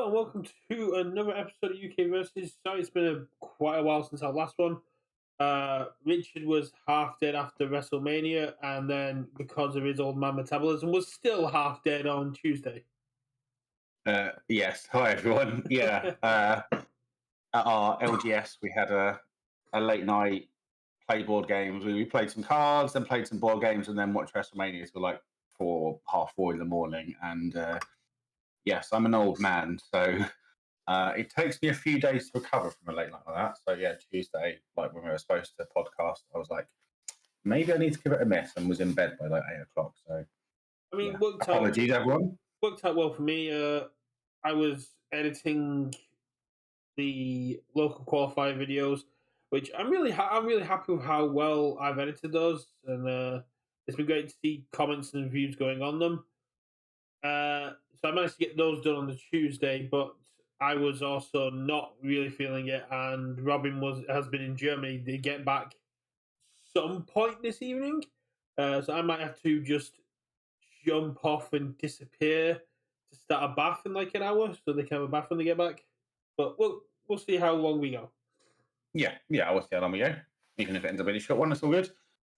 Hello and welcome to another episode of UKVersus. Sorry, it's been quite a while since our last one. Richard was half dead after WrestleMania, and then because of his old man metabolism, was still half dead on Tuesday. Yes. Hi, everyone. Yeah. At our LGS, we had a late night play board games. We played some cards, then played some board games, and then watched WrestleMania till like half four in the morning. And yes, I'm an old man, so it takes me a few days to recover from a late night like that. So yeah, Tuesday, like when we were supposed to podcast, I was like, maybe I need to give it a miss, and was in bed by like 8 o'clock. So I mean, yeah, apologies, everyone. worked out well for me. I was editing the local qualifier videos, which I'm really happy with how well I've edited those, and it's been great to see comments and reviews going on them. So I managed to get those done on the Tuesday, but I was also not really feeling it, and Robin has been in Germany. They get back some point this evening, so I might have to just jump off and disappear to start a bath in like an hour, so they can have a bath when they get back. But we'll see how long we go. Yeah, I will see how long we go. Even if it ends up being a short one, that's all good.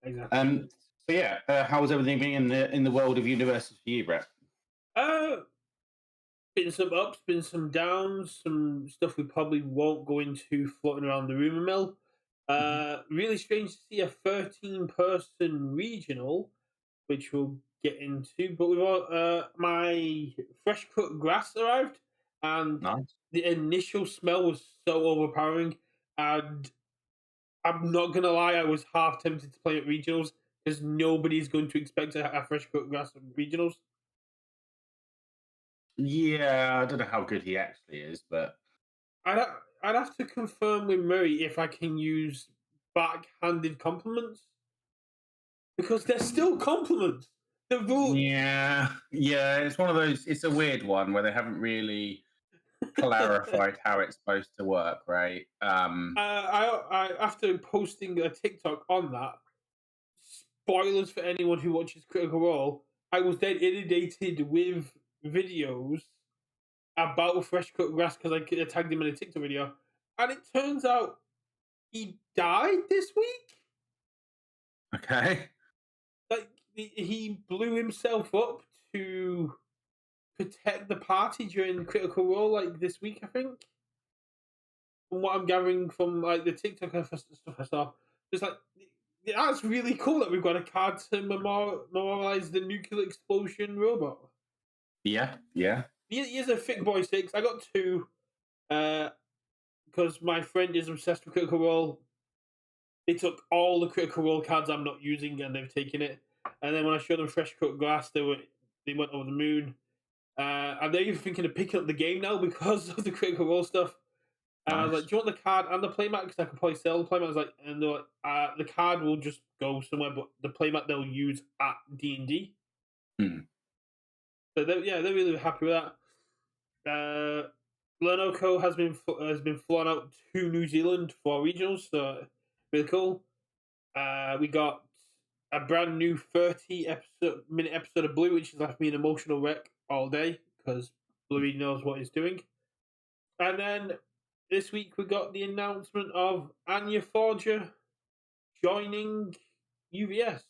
Exactly. So yeah, how has everything been in the world of university for you, Brett? Been some ups, been some downs, some stuff we probably won't go into floating around the rumor mill. Really strange to see a 13-person regional, which we'll get into. But we've got my fresh cut grass arrived, and Nice. the initial smell was so overpowering. And I'm not gonna lie, I was half tempted to play at regionals because nobody's going to expect a fresh cut grass at regionals. Yeah, I don't know how good he actually is, but I'd have to confirm with Murray if I can use backhanded compliments because they're still compliments. The rule, yeah, it's one of those. It's a weird one where they haven't really clarified how it's supposed to work, right? I after posting a TikTok on that, spoilers for anyone who watches Critical Role, I was then inundated with videos about fresh cut grass because I tagged him in a TikTok video, and it turns out he died this week. Okay. Like he blew himself up to protect the party during the Critical Role, like this week, I think. From what I'm gathering from like the TikTok and stuff I saw, it's like that's really cool that we've got a card to memorialize the nuclear explosion robot. Yeah. Here's a Thick Boy 6. I got two, because my friend is obsessed with Critical Role. They took all the Critical Role cards I'm not using and they've taken it. And then when I showed them fresh cut grass, they went over the moon. And they're even thinking of picking up the game now because of the Critical Role stuff. And I was like, "Do you want the card and the playmat? Because I can probably sell the playmat." I was like, and they're like, "The card will just go somewhere, but the playmat they'll use at D&D." So they're really happy with that. Lenoco has been flown out to New Zealand for regionals, so really cool. We got a brand new 30-minute episode of Blue, which has left me an emotional wreck all day because Bluey knows what he's doing. And then this week we got the announcement of Anya Forger joining UVS.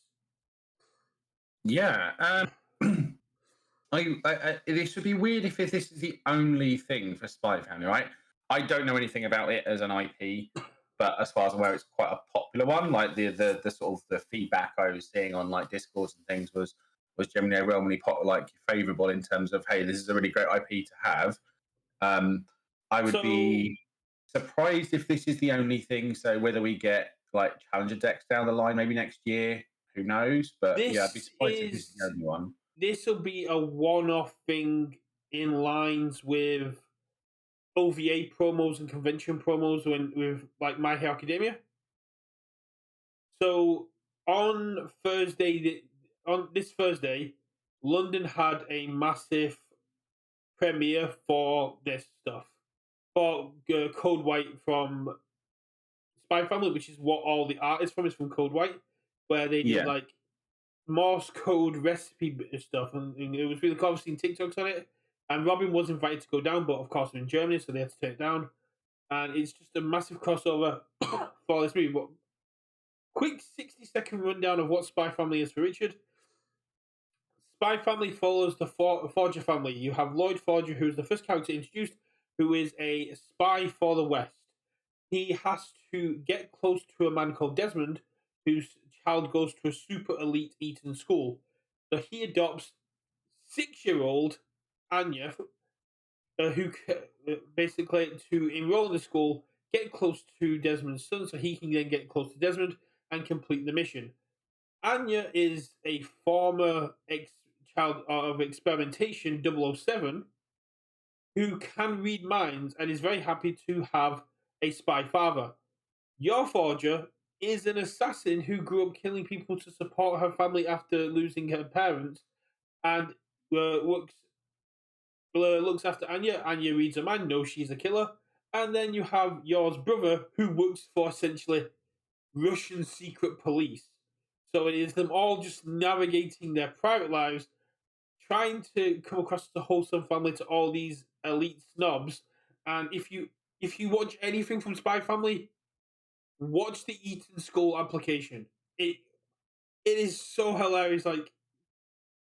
Yeah. This would be weird if this is the only thing for Spy Family, right? I don't know anything about it as an IP, but as far as I'm aware, it's quite a popular one. Like the sort of the feedback I was seeing on like Discourse and things was generally overwhelmingly favourable in terms of, hey, this is a really great IP to have. I would be surprised if this is the only thing. So whether we get like challenger decks down the line, maybe next year, who knows? But yeah, I'd be surprised if this is the only one. This will be a one-off thing in lines with OVA promos and convention promos with like My Hero Academia. So on this Thursday, London had a massive premiere for this stuff for Code White from Spy Family, which is what all the art is from. Is from Code White, where they did like Morse code recipe stuff, and it was really cool. I've seen TikToks on it. And Robin was invited to go down, but of course, in Germany, so they had to take it down. And it's just a massive crossover for this movie. But quick 60-second rundown of what Spy Family is for Richard. Spy Family follows the Forger family. You have Lloyd Forger, who's the first character introduced, who is a spy for the West. He has to get close to a man called Desmond, whose child goes to a super elite Eton school. So he adopts 6-year-old Anya, who basically to enroll in the school, get close to Desmond's son, so he can then get close to Desmond and complete the mission. Anya is a former child of experimentation 007 who can read minds and is very happy to have a spy father. Your forger is an assassin who grew up killing people to support her family after losing her parents and looks after Anya. Anya reads her mind, knows she's a killer. And then you have yours brother who works for essentially Russian secret police. So it is them all just navigating their private lives, trying to come across as a wholesome family to all these elite snobs. And if you watch anything from Spy Family, watch the Eton School application. It is so hilarious. Like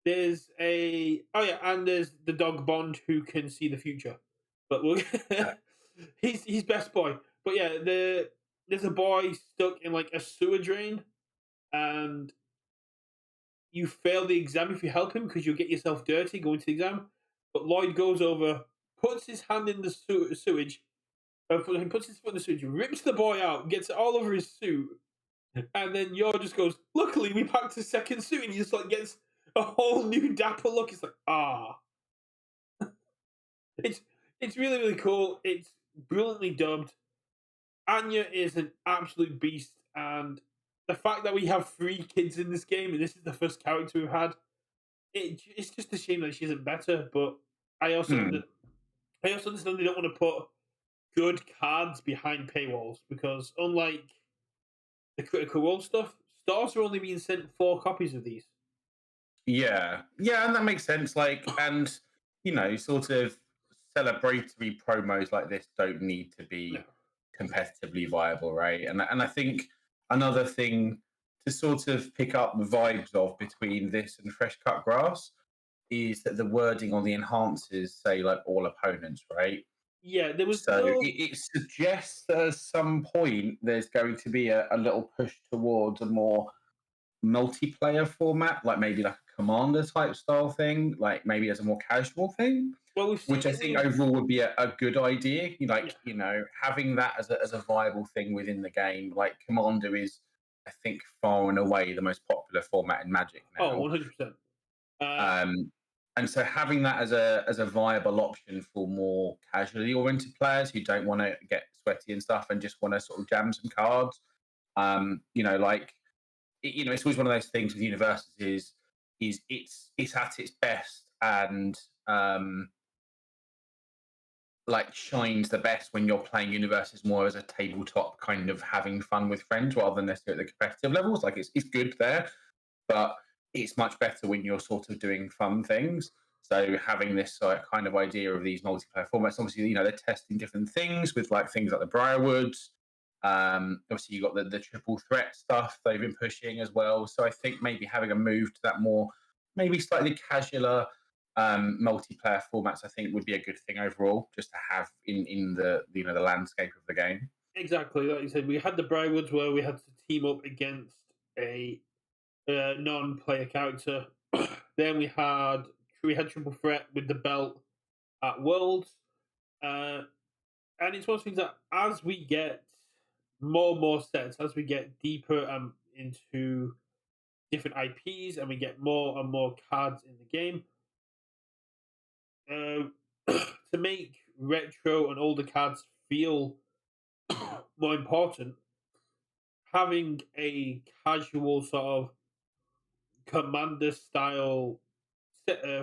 there's and there's the dog Bond who can see the future, but we'll, Uh, he's best boy. But yeah, there's a boy stuck in like a sewer drain, and you fail the exam if you help him because you'll get yourself dirty going to the exam. But Lloyd goes over, puts his hand in the sewage, puts his foot in the sewage, rips the boy out, gets it all over his suit, and then Yor just goes, "Luckily, we packed a second suit," and he just like gets a whole new dapper look. It's like, it's it's really really cool. It's brilliantly dubbed. Anya is an absolute beast, and the fact that we have 3 kids in this game, and this is the first character we've had, it's just a shame that she isn't better. But I also hmm. I also understand they don't want to put good cards behind paywalls because unlike the Critical Role stuff, stores are only being sent 4 copies of these. Yeah, yeah, and that makes sense. Like, and sort of celebratory promos like this don't need to No. be competitively viable, right? And I think another thing to sort of pick up the vibes of between this and Fresh Cut Grass is that the wording on the enhancers say like all opponents, right? Yeah, there was So no. it suggests that at some point there's going to be a little push towards a more multiplayer format, like maybe like a commander type style thing, like maybe as a more casual thing, Well, we've which seen I it think with. overall would be a good idea. Yeah. Having that as a viable thing within the game. Like Commander is, I think, far and away the most popular format in Magic Oh, now. 100%. Uh, Um, and so having that as a viable option for more casually oriented players who don't want to get sweaty and stuff and just want to sort of jam some cards, like it's always one of those things with universes is it's at its best and like shines the best when you're playing universes more as a tabletop kind of having fun with friends rather than necessarily at the competitive levels. Like it's good there, but it's much better when you're sort of doing fun things. So having this kind of idea of these multiplayer formats, obviously, they're testing different things with like things like the Briarwoods. Obviously, you got the triple threat stuff they've been pushing as well. So I think maybe having a move to that more, maybe slightly casualer multiplayer formats, I think would be a good thing overall, just to have in the landscape of the game. exactly. Like you said, we had the Briarwoods where we had to team up against a non-player character. Then we had Triple Threat with the belt at Worlds. Uh, and it's one of those things that as we get more and more sets, as we get deeper into different IPs and we get more and more cards in the game, to make retro and older cards feel more important, having a casual sort of commander style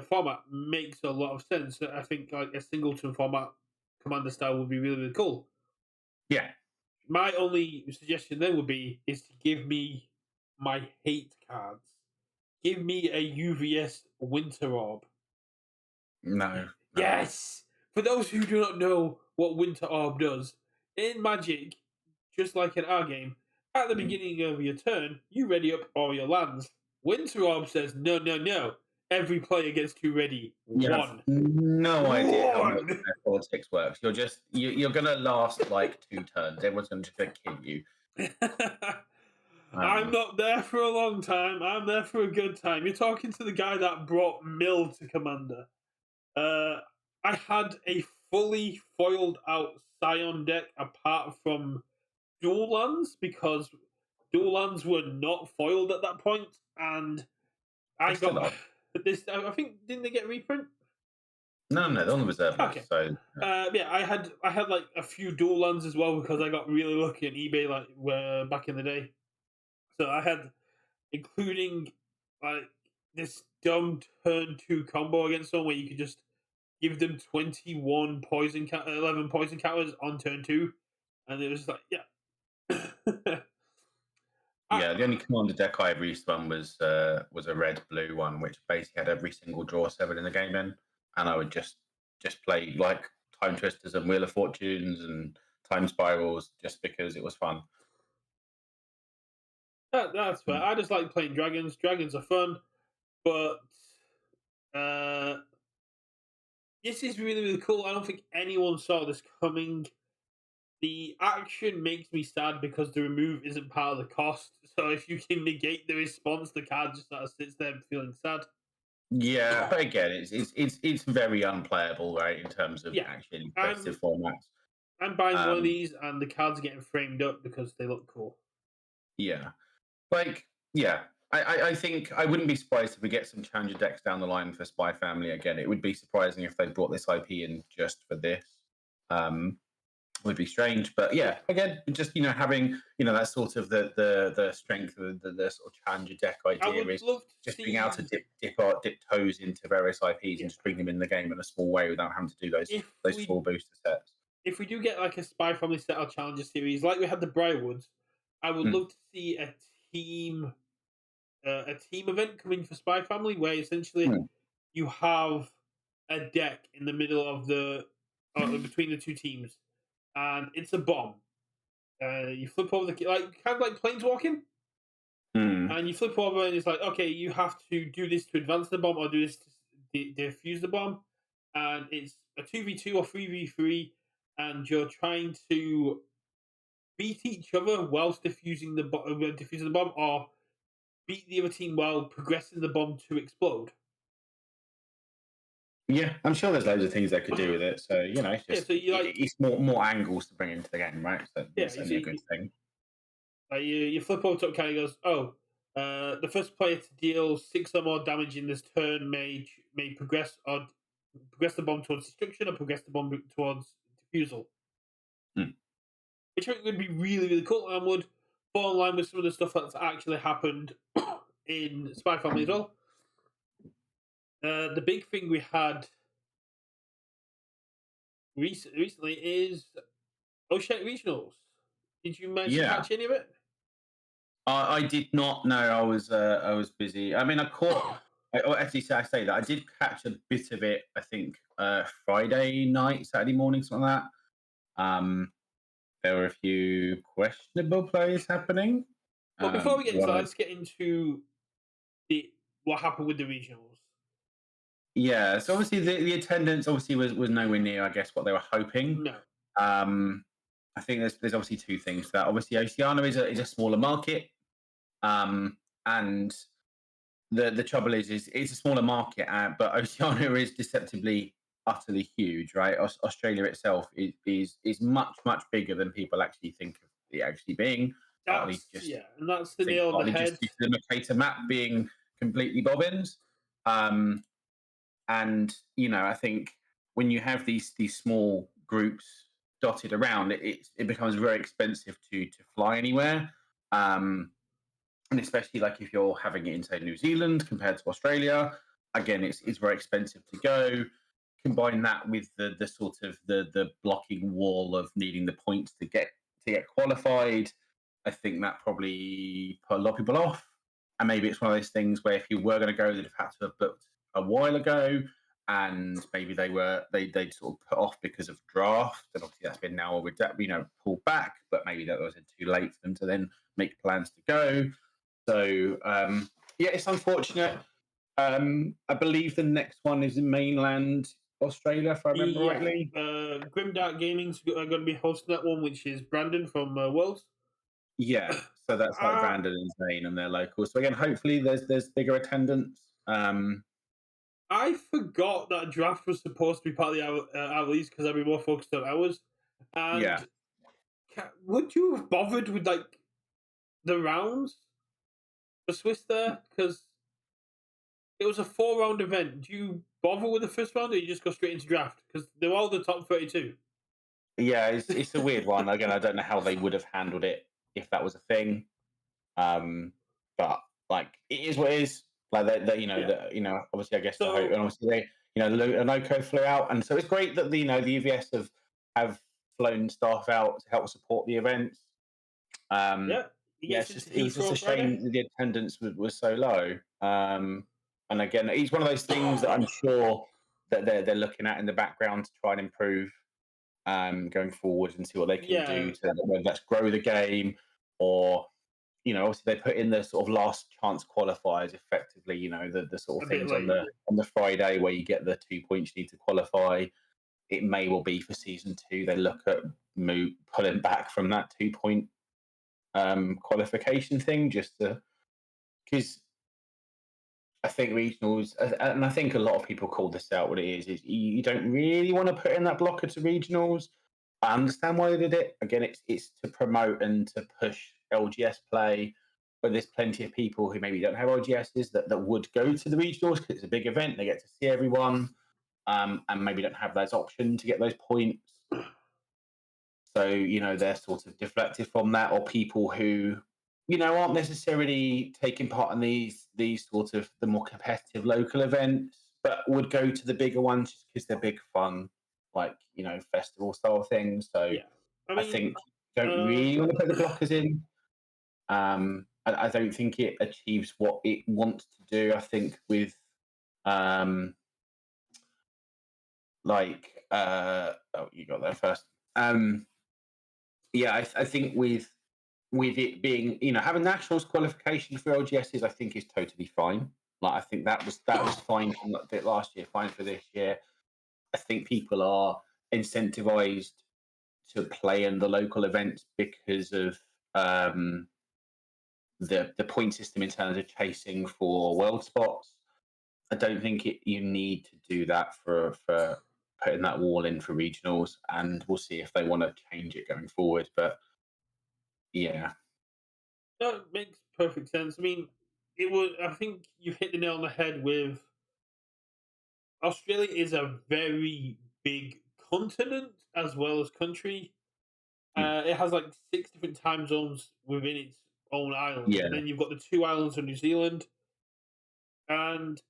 format makes a lot of sense. I think like a singleton format commander style would be really, really cool. Yeah, My only suggestion then would be is to give me my hate cards. Give me a UVS Winter Orb. no, Yes! For those who do not know what Winter Orb does, in Magic, just like in our game, at the beginning of your turn, you ready up all your lands. Winter Orb says, no, no, no. Every player gets to ready You have one. no idea how much One! their politics works. You're gonna last like 2 turns. Everyone's gonna just gonna kill you. I'm Um, not there for a long time. I'm there for a good time. You're talking to the guy that brought Mill to Commander. I had a fully foiled out Scion deck apart from dual lands because dual lands were not foiled at that point, and they I still got are. this. I think didn't they get reprint? No, they're on the reserve list. Okay. So Yeah, I had like a few dual lands as well because I got really lucky on eBay like back in the day. So I had including like this dumb turn two combo against someone where you could just give them 21 11 poison counters on turn two, and it was like, yeah. I, yeah, the only commander deck I ever used to run was a red blue one, which basically had every single draw 7 in the game in, and I would just play like time twisters and wheel of fortunes and time spirals just because it was fun. that's fair. Mm. I just like playing dragons. Dragons are fun, but uh, this is really really cool. I don't think anyone saw this coming. The action makes me sad because the remove isn't part of the cost. So if you can negate the response, the card just sort of sits there feeling sad. Yeah, but again, it's very unplayable, right, in terms of Yeah, actually I'm competitive formats. I'm buying one of Um, these, and the cards are getting framed up because they look cool. yeah, like yeah, I think I wouldn't be surprised if we get some challenger decks down the line for Spy Family again. It would be surprising if they brought this IP in just for this. Um, would be strange, but Yeah, yeah, again, just having that sort of the strength of the sort of challenger deck I idea would is love to just being able to see. dip toes into various IPs Yeah, and just bring them in the game in a small way without having to do those if those we full booster sets. if we do get like a Spy Family style Challenger series, like we had the Briarwoods, I would Hmm. love to see team a team event coming for Spy Family where essentially Hmm. you have a deck in the middle of the between the two teams, and it's a bomb. You flip over the like kind of like planeswalking, Hmm. and you flip over and it's like, okay, you have to do this to advance the bomb or do this to defuse the bomb, and it's a 2v2 or 3v3, and you're trying to beat each other whilst defusing the bomb, or beat the other team while progressing the bomb to explode. Yeah, I'm sure there's loads of things they could do with it. So it's Yeah, just so you like it's more angles to bring into the game, right? So yeah, it's you only a good see thing. you flip over to a guy goes, oh, the first player to deal 6 or more damage in this turn may progress the bomb towards destruction or progress the bomb towards defusal, Hmm. which I think would be really really cool and would fall in line with some of the stuff that's actually happened in Spy Family as well. The big thing we had recently is OCE Regionals. Did you manage to Yeah, catch any of it? I did not know. I was busy. I mean, I caught. Actually, I say that I did catch a bit of it. I think Friday night, Saturday morning, something like that. There were a few questionable plays happening. But before we get into One that, of let's get into the what happened with the regionals. Yeah, so obviously the attendance obviously was nowhere near, I guess, what they were hoping. No, Um, I think there's obviously two things to that. Obviously, Oceania is a smaller market, um, and the trouble is it's a smaller market, but Oceania is deceptively utterly huge, right? Australia itself is much bigger than people actually think of it actually being. Partly just and that's I the think nail on the partly head. just due to the Mercator map being completely bobbins. Um, and I think when you have these small groups dotted around, it becomes very expensive to fly anywhere. Um, and especially like if you're having it in say New Zealand compared to Australia, again it's very expensive to go. Combine that with the sort of the blocking wall of needing the points to get qualified. I think that probably put a lot of people off. And maybe it's one of those things where if you were going to go, they'd have had to have booked a while ago. and maybe they'd sort of put off because of draft, and obviously that's been now pulled back, but maybe that was too late for them to then make plans to go. So yeah, it's unfortunate. I believe the next one is in mainland Australia, if I remember Yeah, rightly. Grimdark Gaming's going to be hosting that one, which is Brandon from Worlds. Yeah, so that's like Uh, Brandon and Zane and they're local. So again, hopefully there's bigger attendance. I forgot that draft was supposed to be part of the hour least because I'd be more focused on hours. Yeah, And would you have bothered with like the rounds for Swiss there? Because it was a 4 round event. Do you bother with the first round, or you just go straight into draft? Because they're all the top 32. yeah, it's a weird one. Again, I don't know how they would have handled it if that was a thing. Um, but like it is what it is. Like Yeah. obviously I guess to hope, and So obviously Anoco flew out, and so it's great that the UVS have flown staff out to help support the events. Um, yeah, he yeah, gets into it was just a Heathrow Friday. shame that the attendance was so low. And again, it's one of those things that I'm sure that they're looking at in the background to try and improve going forward and see what they can Yeah, do to whether that's grow the game or obviously they put in the sort of last chance qualifiers effectively, the sort a of bit things on late. the Friday where you get the 2 points you need to qualify. It may well be for season two they look at pulling back from that 2 point qualification thing just to because I think regionals, and I think a lot of people call this out. What it is you don't really want to put in that blocker to regionals. I understand why they did it. Again, it's to promote and to push LGS play. But there's plenty of people who maybe don't have LGSs that would go to the regionals because it's a big event. They get to see everyone, and maybe don't have those options to get those points. So, they're sort of deflected from that, or people who, aren't necessarily taking part in these sort of the more competitive local events, but would go to the bigger ones just because they're big fun, like, festival style things. So Yeah, I I mean, think you don't uh, really want to put the blockers in. I don't think it achieves what it wants to do. I think with um oh, you got there first. Yeah, I think with it being, having nationals qualification for LGSs, I think is totally fine. Like I think that was fine from last year, fine for this year. I think people are incentivized to play in the local events because of the point system in terms of chasing for world spots. I don't think you need to do that for putting that wall in for regionals, and we'll see if they want to change it going forward. But yeah, that makes perfect sense. I mean, it was. I think you hit the nail on the head with Australia is a very big continent as well as country. mm, It has like 6 different time zones within its own island, yeah, and then you've got the two islands of New Zealand. And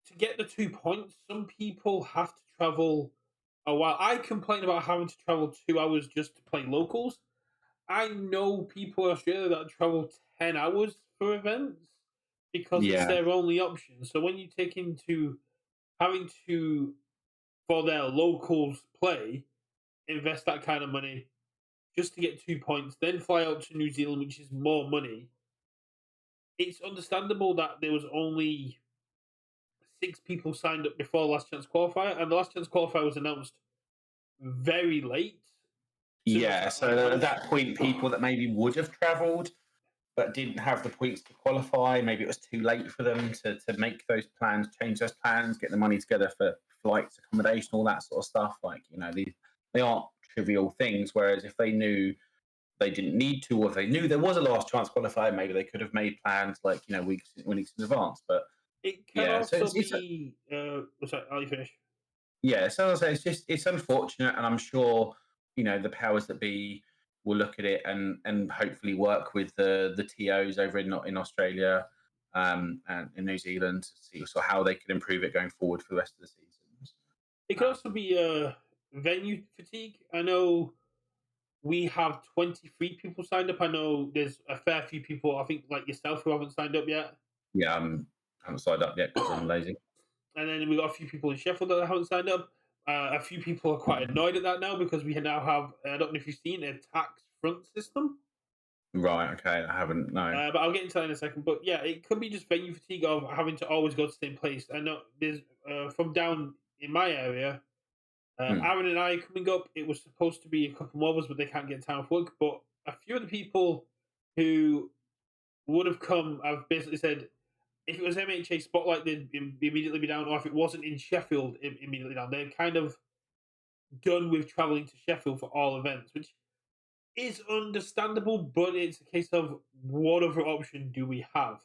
to get the 2 points, some people have to travel a while. I complain about having to travel 2 hours just to play locals. I know people in Australia that travel 10 hours for events because it's yeah. their only option. So when you take into having to for their locals play, invest that kind of money just to get 2 points, then fly out to New Zealand, which is more money. It's understandable that there was only 6 people signed up before Last Chance Qualifier, and the Last Chance Qualifier was announced very late. So it was Yeah, like so at that point, people that maybe would have travelled but didn't have the points to qualify, maybe it was too late for them to make those plans, change those plans, get the money together for flights, accommodation, all that sort of stuff. Like, they aren't trivial things. Whereas if they knew they didn't need to, or if they knew there was a last chance qualifier, maybe they could have made plans like, weeks in advance. But it can yeah, so also it's be. Sorry, I'll let you finish. yeah, so I say it's unfortunate, and I'm sure the powers that be will look at it and hopefully work with the TOs over in Australia and in New Zealand to see so how they can improve it going forward for the rest of the seasons. It could also Um, be venue fatigue. I know we have 23 people signed up. I know there's a fair few people, I think, like yourself, who haven't signed up yet. yeah, I haven't signed up yet because I'm lazy. and then we got a few people in Sheffield that haven't signed up. A few people are quite annoyed at that now because we now have, I don't know if you've seen, a tax front system. Right. Okay. I haven't. No. But I'll get into that in a second. But yeah, it could be just venue fatigue of having to always go to the same place. I know there's from down in my area, Hmm. Aaron and I coming up. It was supposed to be a couple more of us, but they can't get time off work. But a few of the people who would have come, I've basically said, if it was MHA Spotlight, they'd immediately be down, or if it wasn't in Sheffield, immediately down. They're kind of done with traveling to Sheffield for all events, which is understandable, but it's a case of what other option do we have?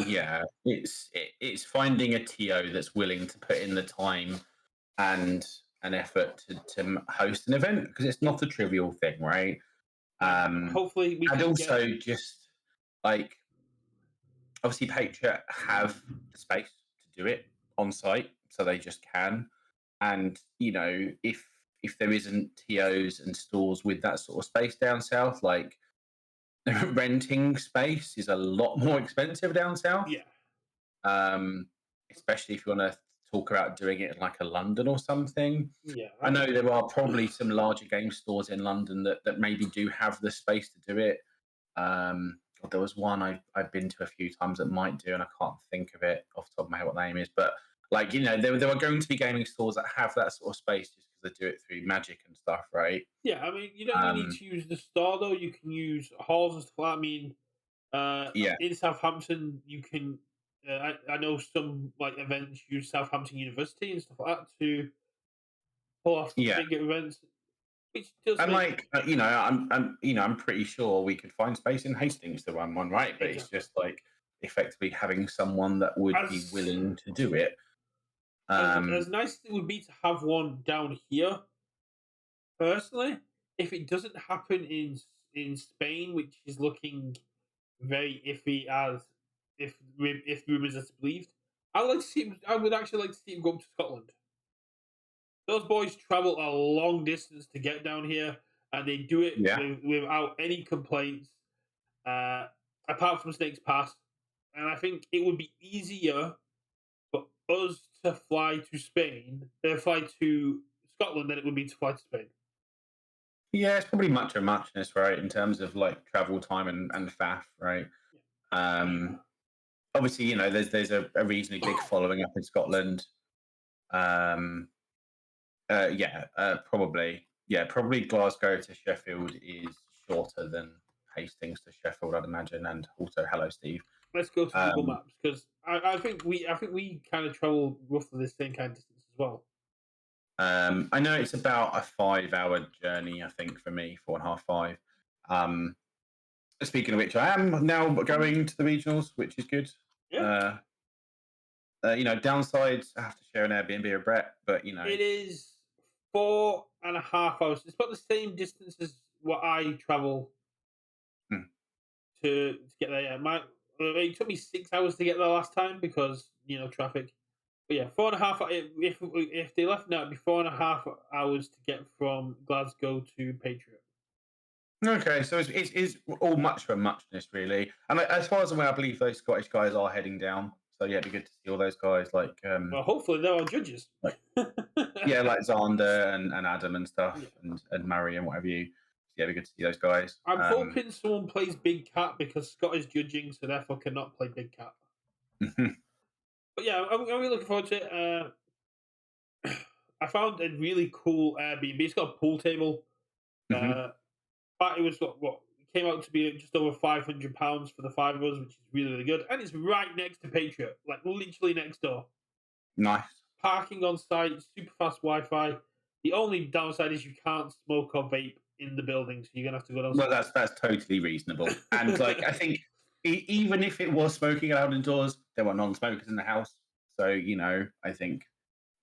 Yeah. It's finding a TO that's willing to put in the time and an effort to host an event because it's Yeah, not a trivial thing, right? and Um, hopefully we and can get. also just like obviously Patriot have the space to do it on site, so they just can. And if there isn't TOs and stores with that sort of space down south, like renting space is a lot more expensive down south. Yeah, Um, Especially if you want to talk about doing it in like a London or something. yeah, I know there are probably some larger game stores in London that maybe do have the space to do it. God, there was one I've been to a few times that might do, and I can't think of it off the top of my head what the name is. But like there are going to be gaming stores that have that sort of space just because they do it through Magic and stuff, right? yeah. I mean, you don't even need Um, to use the store though. You can use halls and stuff like that. I mean, yeah, in Southampton, you can. I know some like events use Southampton University and stuff like that to pull off yeah, bigger events, which does and make like I'm pretty sure we could find space in Hastings to run one, right? But it's exactly just like effectively having someone that would be as willing to do it. as Um, nice as it would be to have one down here. Personally, if it doesn't happen in Spain, which is looking very iffy, as if rumors are believed, I would actually like to see him go up to Scotland. Those boys travel a long distance to get down here, and they do it yeah, without any complaints, uh, apart from Snake's Pass. And I think it would be easier for us to fly to fly to Scotland than it would be to fly to Spain. yeah, it's probably much of muchness, right, in terms of like travel time and faff, right? Um, Obviously, there's a reasonably big following up in Scotland. Um, probably Glasgow to Sheffield is shorter than Hastings to Sheffield, I'd imagine, and also hello, Steve. Let's go to Google Um, Maps because I think we kind of travel roughly the same kind of distance as well. I know it's about a 5 hour journey, I think, for me, 4.5, 5. Um, Speaking of which, I am now going to the regionals, which is good. Yeah, Uh, downsides, I have to share an Airbnb with Brett, but it is 4.5 hours. It's about the same distance as what I travel hmm, to get there. Yeah, it took me 6 hours to get there last time because traffic. But yeah, 4.5. If they left now, it'd be 4.5 hours to get from Glasgow to Patriot. okay, so it's all much for muchness, really. And as far as I'm aware, I believe those Scottish guys are heading down. So yeah, it'd be good to see all those guys Well, hopefully they're our judges. like yeah, like Zander and Adam and stuff Yeah. and Murray and whatever you. Yeah, it'd be good to see those guys. I'm hoping someone plays Big Cat because Scott is judging, so therefore cannot play Big Cat. But yeah, I'm really looking forward to it. I found a really cool Airbnb. It's got a pool table. Mhm. Uh, but it was what it came out to be just over £500 for the five of us, which is really really good. And it's right next to Patriot, like literally next door. Nice. Parking on site, super fast Wi-Fi. The only downside is you can't smoke or vape in the building, so you're gonna have to go Well, downstairs. that's totally reasonable. And like, I think even if it was smoking allowed indoors, there were non-smokers in the house. So I think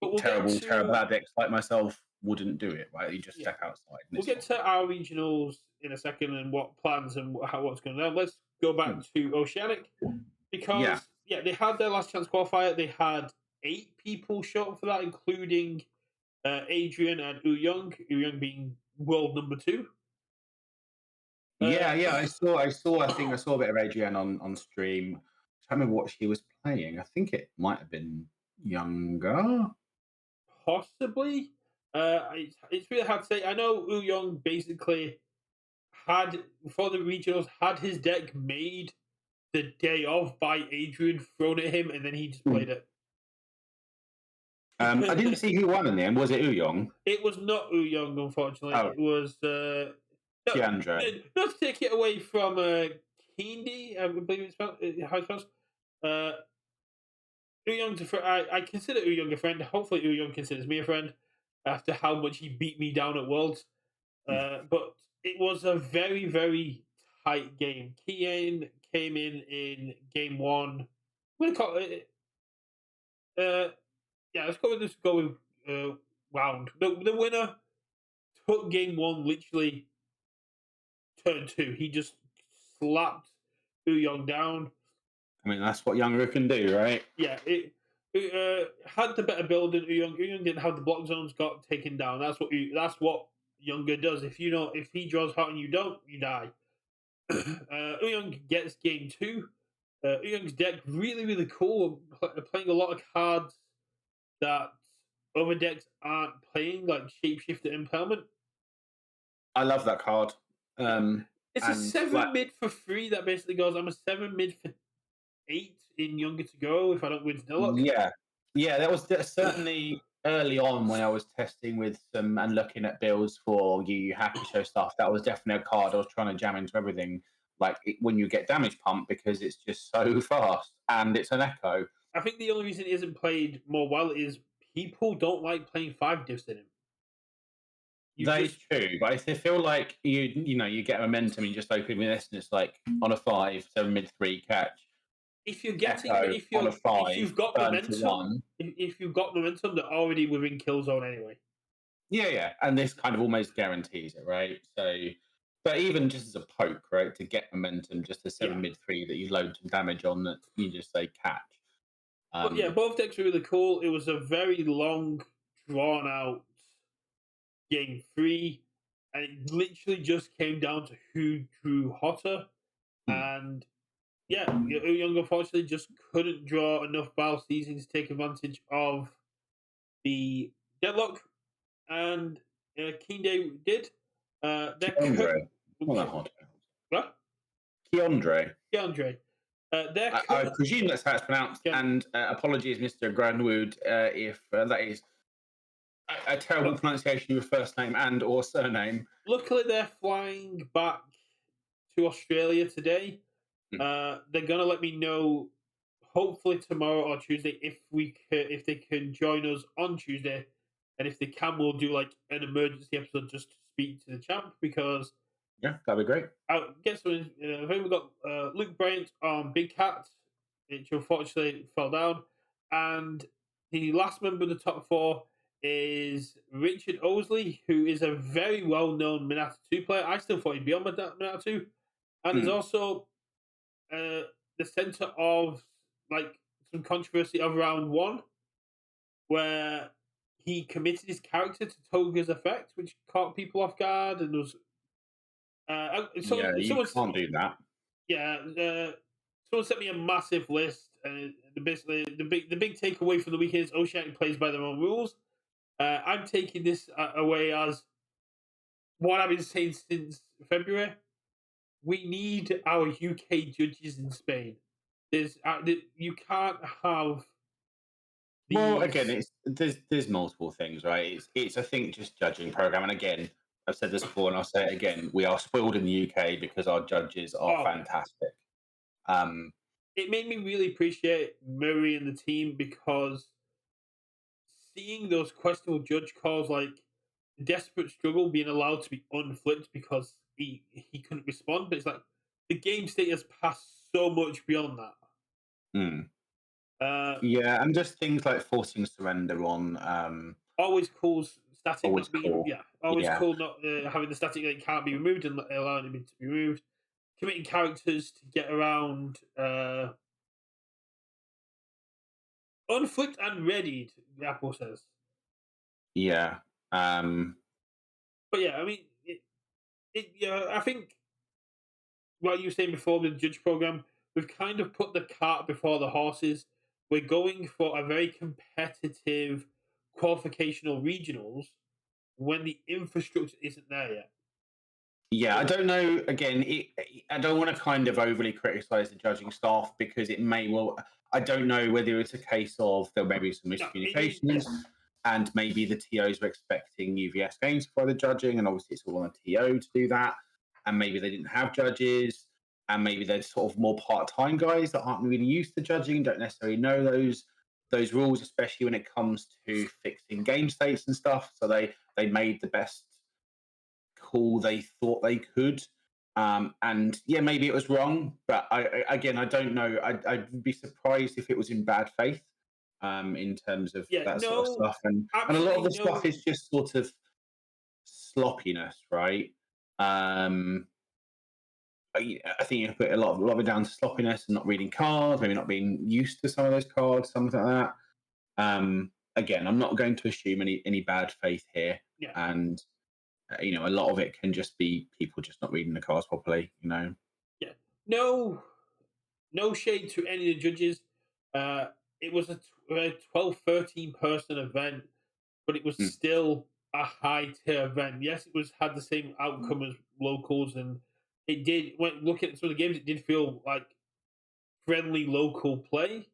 But we'll get terrible to addicts like myself wouldn't do it. Right? You just yeah, step outside and we'll it's get fine. to our regionals in a second and what plans and what's going on. Let's go back Hmm. to Oceanic Yeah, because yeah, they had their last chance qualifier. They had 8 people show up for that, including Adrian and Young. Young being world number two. Uh, yeah. I think I saw a bit of Adrienne on stream. I can't remember what she was playing. I think it might have been. Younger. Possibly. It's really hard to say. I know Young basically had for the regionals had his deck made the day of by Adrian thrown at him, and then he just Hmm. played it. I didn't see who won in the end. Was it Uyong? It was not Young, unfortunately. Oh, It was no, Keandre. not to take it away from Kendi, I believe it's spelled, how it's spelled. Uh, Young's a friend. I consider Young a friend. Hopefully, Young considers me a friend after how much he beat me down at Worlds. But it was a very, very tight game. Kian came in game one. I'm gonna call it. Yeah, let's go with this. Go with round. The winner took game one literally turn two. He just slapped Young down. I mean, that's what Younger can do, right? Yeah, it had the better build than Young. Young didn't have the block zones, got taken down. That's what Younger does. If he draws hot and you don't, you die. Young gets game two. Young's deck really, really cool. Playing a lot of cards that other decks aren't playing, like Shapeshifter Impalement. I love that card. It's a And seven like, mid for free that basically goes, I'm a seven mid for eight in Younger to go if I don't win Snillock. yeah, yeah, that was certainly early on when I was testing with some and looking at builds for Yu Hakusho stuff. That was definitely a card I was trying to jam into everything. Like when you get damage pump because it's just so fast and it's an echo. I think the only reason it isn't played more well is people don't like playing five diffs in him. You That is just true, but I feel like you get momentum and you just open with this and it's like on a 5, so mid 3 catch. if you're getting Echo on a if 5, you've got burn to momentum, 1. if you've got momentum, they're already within kill zone anyway. Yeah, yeah, and this kind of almost guarantees it, right? So, but even just as a poke, right, to get momentum, just a Yeah. 7 mid 3 that you load some damage on that you just say catch. But yeah, both decks were really cool. It was a very long, drawn out game three, and it literally just came down to who drew hotter. hmm. And yeah, Young unfortunately just couldn't draw enough battle seasons to take advantage of the deadlock, and Keen Day did. Their Keandre, not that okay, hard. what? Keandre. DeAndre. Their I presume that's how it's pronounced, yeah, and apologies, Mr. Granwood, if that is a terrible but pronunciation of your first name and or surname. luckily they're flying back to Australia today. Hmm. They're gonna let me know hopefully tomorrow or Tuesday if they can join us on Tuesday, and if they can, we'll do like an emergency episode just to speak to the champ because Yeah, that'd be great. I guess I think we got Luke Bryant on Big Cat, which unfortunately fell down, and the last member of the top four is Richard Osley, who is a very well known Minata 2 player. I still thought he'd be on Minata 2, and is Hmm. also the center of like some controversy of round one, where he committed his character to Toga's effect, which caught people off guard, and was Yeah, you someone can't do that. yeah, someone sent me a massive list, and basically the big takeaway from the weekend is Oceanic plays by their own rules. I'm taking this away as what I've been saying since February. We need our UK judges in Spain. You can't have Well, again, these. it's there's multiple things, right? It's I think just judging program, and again, I've said this before, and I'll say it again: we are spoiled in the UK because our judges are Oh yeah, fantastic. Um, it made me really appreciate Murray and the team because seeing those questionable judge calls, like desperate struggle being allowed to be unflipped because he couldn't respond, but it's like the game state has passed so much beyond that. mm, Uh, yeah, and just things like forcing surrender on Always cool static always not being cool. yeah, always Yeah, cool not having the static that can't be removed and allowing it to be removed. Committing characters to get around unflipped and readied. The Apple says, yeah. Um, but yeah, I mean, yeah, I think what you were saying before with the judge program, we've kind of put the cart before the horses. we're going for a very competitive qualificational regionals when the infrastructure isn't there yet. Yeah, I So, don't know. Again, I don't want to kind of overly criticize the judging staff because it may well. I don't know whether it's a case of there may be some no, miscommunications, yeah, and maybe the TOs were expecting UVS games for the judging, and obviously it's all on the TO to do that, and maybe they didn't have judges, and maybe they're sort of more part-time guys that aren't really used to judging, don't necessarily know those rules, especially when it comes to fixing game states and stuff. So they made the best call they thought they could. And yeah, maybe it was wrong, but again, I don't know. I'd be surprised if it was in bad faith in terms of yeah, that sort of no, stuff. And a lot of absolutely the stuff no. is just sort of sloppiness, right? Um, I think you put a lot of it down to sloppiness and not reading cards, maybe not being used to some of those cards, something like that. Again, I'm not going to assume any bad faith here, Yeah, and a lot of it can just be people just not reading the cards properly. yeah, no, no shade to any of the judges. Uh, it was a 12, 13 person event, but it was Mm. still a high tier event. Yes, it was had the same outcome as locals, and it did. When looking at some of the games, it did feel like friendly local play,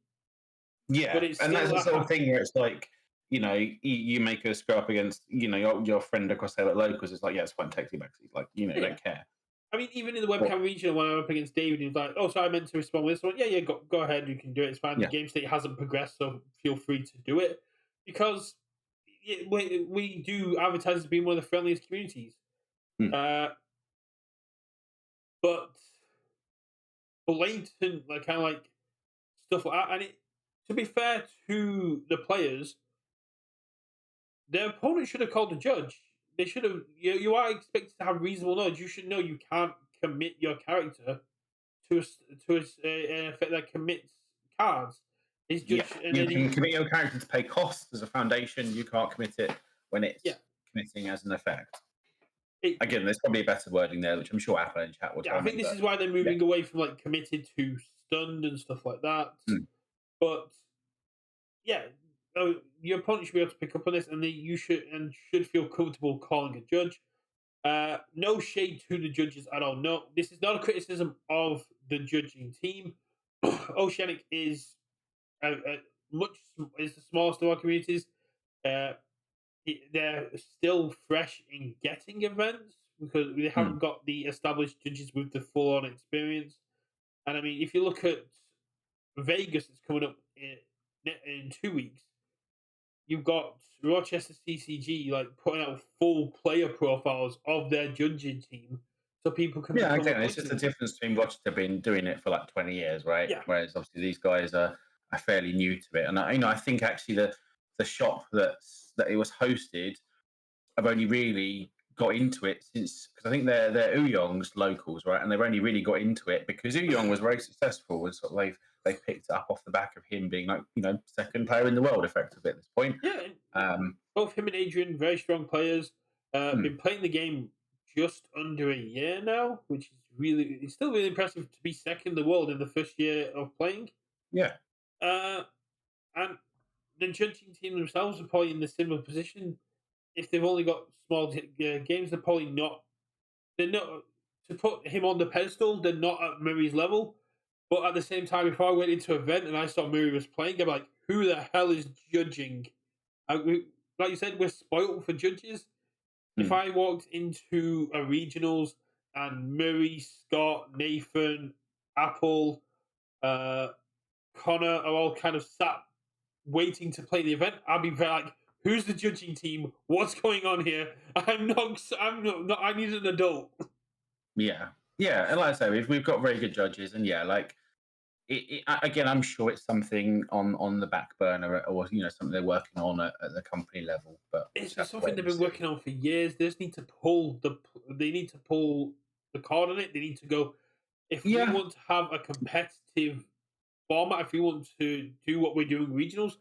but Yeah, it's and that's still the a sort of thing where it's like, you make us go up against, your friend across there at locals. It's like, yeah, it's fine, taxi back. He's like, yeah. don't care. I mean, even in the But webcam regional, when I went up against David, he was like, "Oh, so I meant to respond with this one." Yeah, yeah, go ahead, you can do it. It's fine. The yeah, game state hasn't progressed, so feel free to do it because we do advertise as being one of the friendliest communities. mm, Uh, but blatant, like kind of like stuff like that, and to be fair to the players, their opponent should have called the judge. They should have. You are expected to have reasonable knowledge. You should know you can't commit your character an effect that commits cards. It's yeah. just and You then can commit your character to pay costs as a foundation. You can't commit it when yeah, it's committing as an effect. it, Again, there's probably a better wording there, which I'm sure Apple in chat will yeah. I tell think me. this But is why they're yeah, moving away from like committed to stunned and stuff like that. mm, But yeah, your opponent should be able to pick up on this, and you should feel comfortable calling a judge. No shade to the judges at all. No, this is not a criticism of the judging team. Oceanic is a much is the smallest of our communities. Uh, they're still fresh in getting events because we mm, haven't got the established judges with the full on experience. And I mean, if you look at Vegas, it's coming up in 2 weeks. You've got Rochester CCG like putting out full player profiles of their judging team, so people can yeah. become Again, it's just the acquainted. difference between Rochester been doing it for like 20 years, right? Yeah, Whereas obviously these guys are fairly new to it. And I think actually the shop that it was hosted, I've only really got into it since, because I think they're Uyong's locals, right? And they've only really got into it because Uyong was very successful, and sort of they've picked it up off the back of him being like, second player in the world effectively at this point. yeah. Um, Both him and Adrian, very strong players. hmm, Been playing the game just under a year now, which is it's still really impressive to be second in the world in the first year of playing. yeah, Uh, and the judging team themselves are probably in the similar position. If they've only got small games, they're probably not. They're not to put him on the pedestal. They're not at Murray's level. But at the same time, if I went into an event and I saw Murray was playing, I'm like, who the hell is judging? Like you said, we're spoiled for judges. If hmm, I walked into a regionals and Murray, Scott, Nathan, Apple, uh, Connor are all kind of sat waiting to play the event, I'd be very like, "Who's the judging team? What's going on here? I'm not. I'm not. I need an adult." yeah, yeah. And like I say, we've got very good judges, and yeah, like again, I'm sure it's something on the back burner, or something they're working on at the company level. But we'll just It's have to something wait they've and been see. working on for years. They just need to pull the. They need to pull the card on it. They need to go. If we Yeah, want to have a competitive format, if we want to do what we're doing regionals,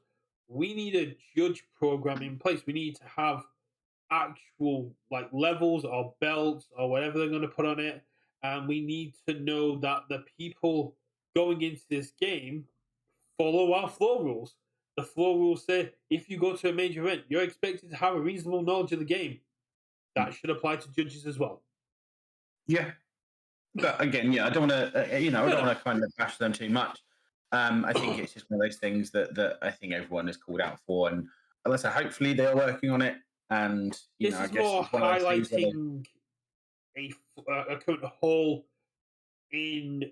we need a judge program in place. We need to have actual like levels or belts or whatever they're going to put on it, and we need to know that the people going into this game follow our floor rules. The floor rules say if you go to a major event, you're expected to have a reasonable knowledge of the game. Mm. That should apply to judges as well. Yeah, but again, yeah, I don't want to, I No, don't no. want to kind of bash them too much. I think it's just one of those things that I think everyone is called out for, and unless hopefully they're working on it, and This I is guess more it's one of those things where they, highlighting a current hole in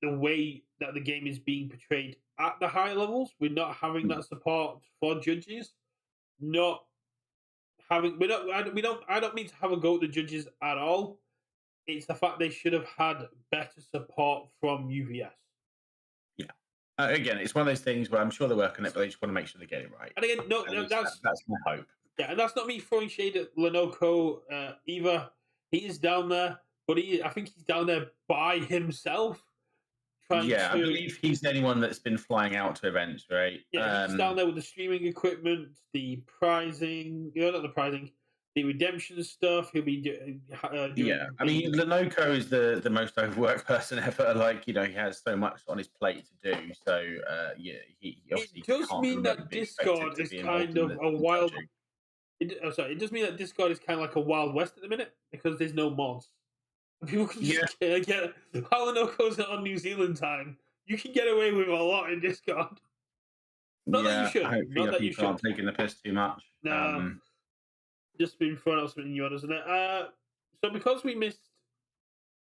the way that the game is being portrayed at the high levels. We're not having mm, that support for judges. Not having we don't I don't mean to have a go at the judges at all. It's the fact they should have had better support from UVS. yeah. Again, it's one of those things where I'm sure they're working it, but they just want to make sure they get it right. And again, no, At no least that's my hope. and that's not me throwing shade at Lenoco either. He is down there, but I think he's down there by himself, trying Yeah, I to. believe he's the only one that's been flying out to events, right? Yeah, he's down there with the streaming equipment, the prizing, not the prizing, the redemption stuff. He'll be Yeah, doing I mean, the. Lenoco is the most overworked person ever. Like, he has so much on his plate to do. So, yeah, he obviously It does can't mean really that be expected Discord to is be involved kind in of the a wild. judging. Sorry, it does mean that Discord is kind of like a wild west at the minute because there's no mods. People can Yeah, just get Halanoko's on New Zealand time. You can get away with a lot in Discord. Not that you yeah. should. Hopefully, Not that you people should. aren't taking the piss too much. No, just been thrown out something new on, isn't it? So because we missed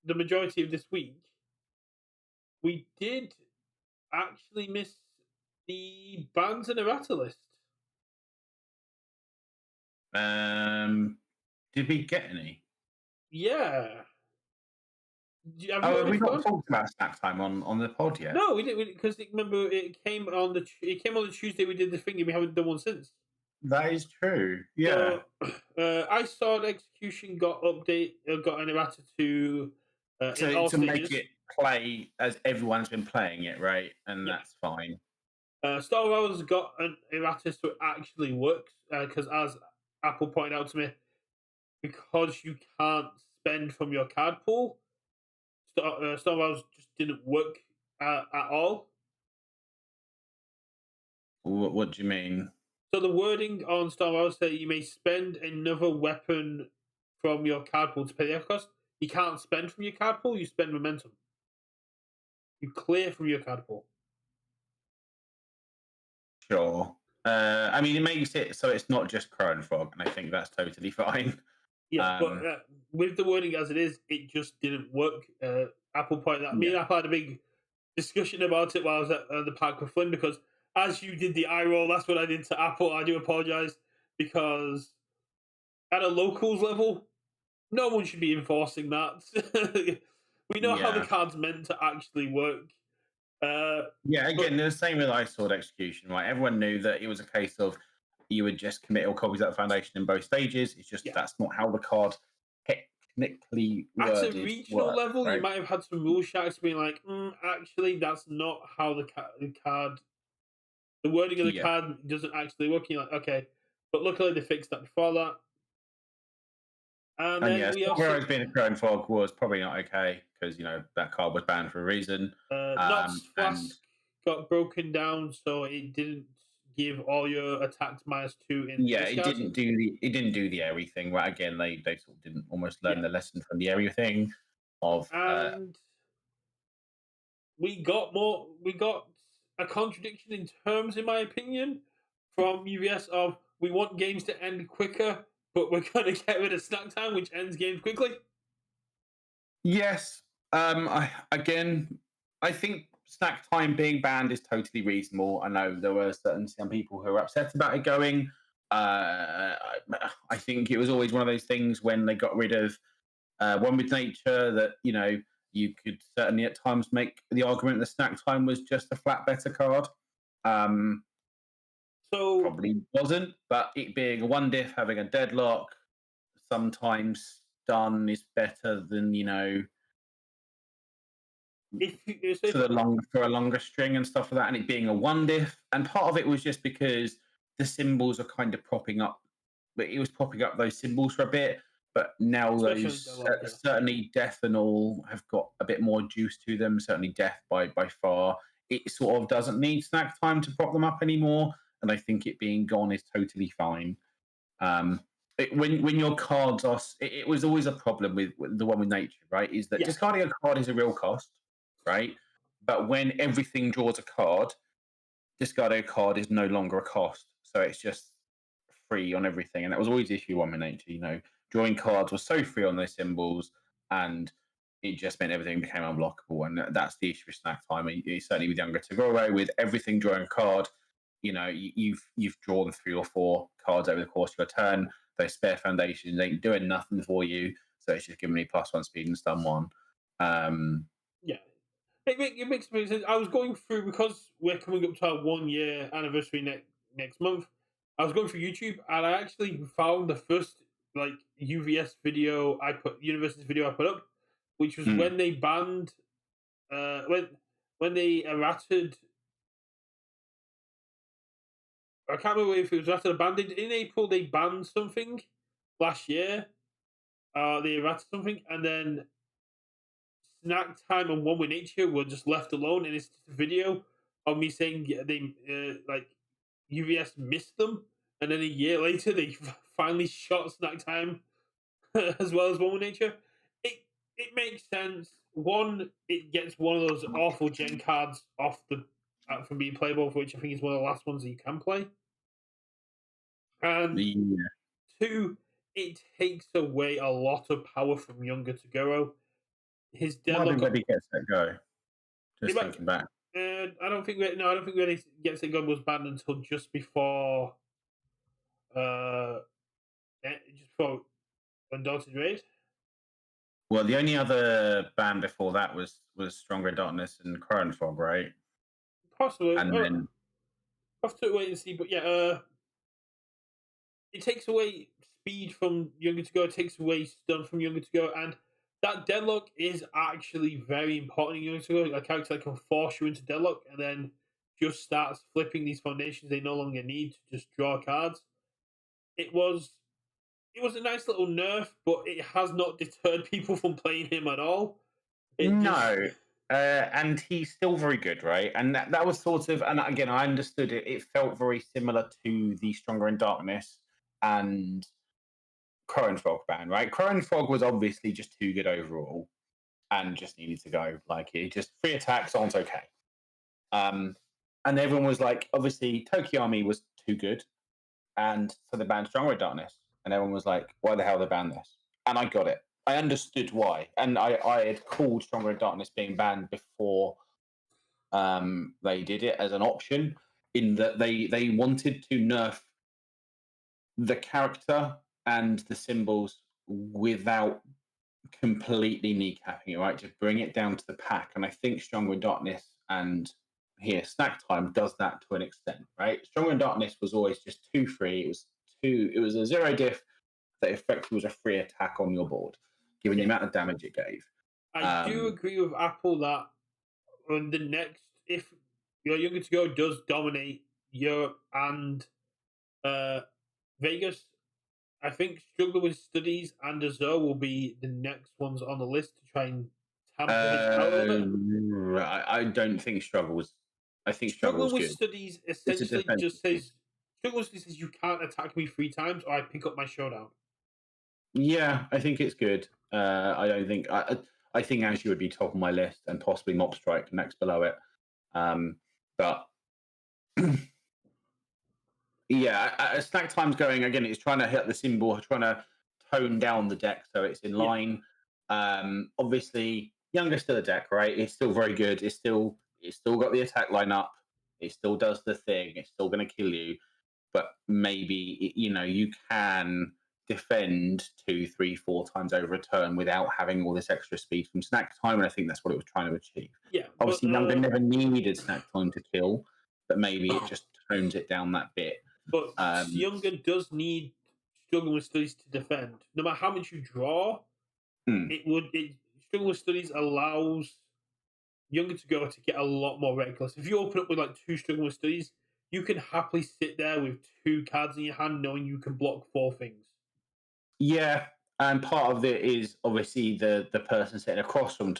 the majority of this week, we did actually miss the bands and errata list. Um, did we get any? Yeah. Have you Oh, got have we any not fun? talked about snack time on the pod yet? No, we didn't because remember it came on the Tuesday. We did the thing and we haven't done one since. That is true. Yeah. So I saw the execution got an errata to in all To make stages. it play as everyone's been playing it, right? And Yeah. that's fine. Star Wars got an errata so it actually works because as Apple pointed out to me, because you can't spend from your card pool, Star Wars just didn't work at all. What do you mean? So the wording on Star Wars said you may spend another weapon from your card pool to pay the cost. You can't spend from your card pool. You spend momentum. You clear from your card pool. Sure. I mean, it makes it so it's not just Crow Frog, and I think that's totally fine. Yeah, but Um, with the wording as it is, it just didn't work. Apple pointed out. Me yeah, and Apple had a big discussion about it while I was at the park with Flynn because as you did the eye roll, that's what I did to Apple. I do apologize because at a locals level, no one should be enforcing that. We know how the yeah, card's meant to actually work. yeah. But Again, the same with Ice Sword Execution, right? Everyone knew that it was a case of you would just commit all copies of that foundation in both stages. It's just yeah, that's not how the card technically at a worded regional works, level, you right? might have had some rule sharks being like, actually, that's not how the card, the wording of the Yeah. card doesn't actually work. And you're like, okay, but luckily they fixed that before that. And And then yes, we also, whereas being a Crow and Fog was probably not okay because that card was banned for a reason. Knots And Flask got broken down, so it didn't give all your attacks -2 in yeah, discard. it didn't do the airy thing. Right? Again, they sort of didn't almost learn Yeah, the lesson from the airy thing of and we got a contradiction in terms, in my opinion, from UVS of we want games to end quicker, but we're going to get rid of snack time, which ends games quickly. yes. I think snack time being banned is totally reasonable. I know there were some people who were upset about it going. I think it was always one of those things when they got rid of One with Nature that you could certainly at times make the argument that snack time was just a flat better card. Um, So Probably wasn't, but it being a one diff, having a deadlock, sometimes done is better than if for a longer string and stuff like that, and it being a one diff. And part of it was just because the symbols are kind of propping up, but it was propping up those symbols for a bit. But now especially in those dialogue, yeah. certainly Death and all have got a bit more juice to them. Certainly Death by far it sort of doesn't need snack time to prop them up anymore, and I think it being gone is totally fine. Um, when your cards are, it was always a problem with the one with nature, right? Is that Yeah, discarding a card is a real cost, right? But when everything draws a card, discarding a card is no longer a cost. So it's just free on everything. And that was always the issue with one with nature, drawing cards was so free on those symbols, and it just meant everything became unblockable. And that's the issue with snack time. Certainly with younger to go away with everything drawing a card, you've drawn 3 or 4 cards over the course of your turn. Those spare foundations ain't doing nothing for you. So it's just giving me +1 speed and stun one. Um, yeah. It makes me sense. I was going through because we're coming up to our 1 year anniversary next month. I was going through YouTube and I actually found the first like UVS video Universe's video I put up, which was mm, when they banned when they errated. I can't remember if it was errated or banned in April. They banned something last year. They errated something, and then Snack Time and One with Nature were just left alone, and it's just a video of me saying they like UVS missed them, and then a year later they finally shot Snack Time as well as One with Nature. It makes sense. One, it gets one of those awful gen cards off the from being playable, which I think is one of the last ones that you can play, and yeah. two, it takes away a lot of power from Younger Toguro. His Might be deadlock. ready gets that go. It Just might, thinking back. I don't think no, I don't think Ready Gets It Gun was banned until uh, just before Undaunted Raid. Well, the only other band before that was Stronger in Darkness and Crown Fog, right? Possibly. And then I'll have to wait and see. But yeah, it takes away speed from Younger to Go. It takes away stun from Younger to Go, and that deadlock is actually very important in Younger to Go. A character that can force you into deadlock and then just starts flipping these foundations they no longer need to just draw cards. It was it was a nice little nerf, but it has not deterred people from playing him at all. It just no, and he's still very good, right? And that was sort of, and again, I understood it. It felt very similar to the Stronger in Darkness and Crow Frog band, right? Crow Frog was obviously just too good overall and just needed to go. Like it just free attacks aren't okay. Um, and everyone was like, obviously, Tokiyami was too good, and so they banned Stronger in Darkness, and everyone was like, "Why the hell they banned this?" And I got it. I understood why, and I had called Stronger in Darkness being banned before they did it as an option, in that they wanted to nerf the character and the symbols without completely kneecapping it, right? Just bring it down to the pack. And I think Stronger in Darkness and here Snack Time does that to an extent, right? Stronger in Darkness was always just too free. It was a zero diff that effectively was a free attack on your board, given the yeah. amount of damage it gave. I do Um, agree with Apple that on the next if your Younger to Go does dominate Europe and uh, Vegas, I think Struggle with Studies and Azure will be the next ones on the list to try and tamper his power a little bit. I don't think struggles. I think Struggling struggles with good. Studies It's a essentially defensive just piece. says Struggling with Studies says you can't attack me 3 times or I pick up my showdown. Yeah, I think it's good. I don't think I think Ashley would be top of my list and possibly Mob Strike next below it. But yeah, Snack Time's going again. It's trying to hit the symbol, trying to tone down the deck so it's in Yeah, line. Obviously, Younger still a deck, right? It's still very good. It's still got the attack line up. It still does the thing. It's still going to kill you. But maybe you can defend 2, 3, 4 times over a turn without having all this extra speed from Snack Time, and I think that's what it was trying to achieve. yeah, but Obviously, Younger never needed Snack Time to kill, but maybe it just tones it down that bit. but Um, Younger does need Struggling with Studies to defend. No matter how much you draw, hmm. it Struggling with Studies allows Younger to Go to get a lot more reckless. If you open up with like 2 Struggling with Studies, you can happily sit there with 2 cards in your hand, knowing you can block 4 things. Yeah, and part of it is obviously the person sitting across from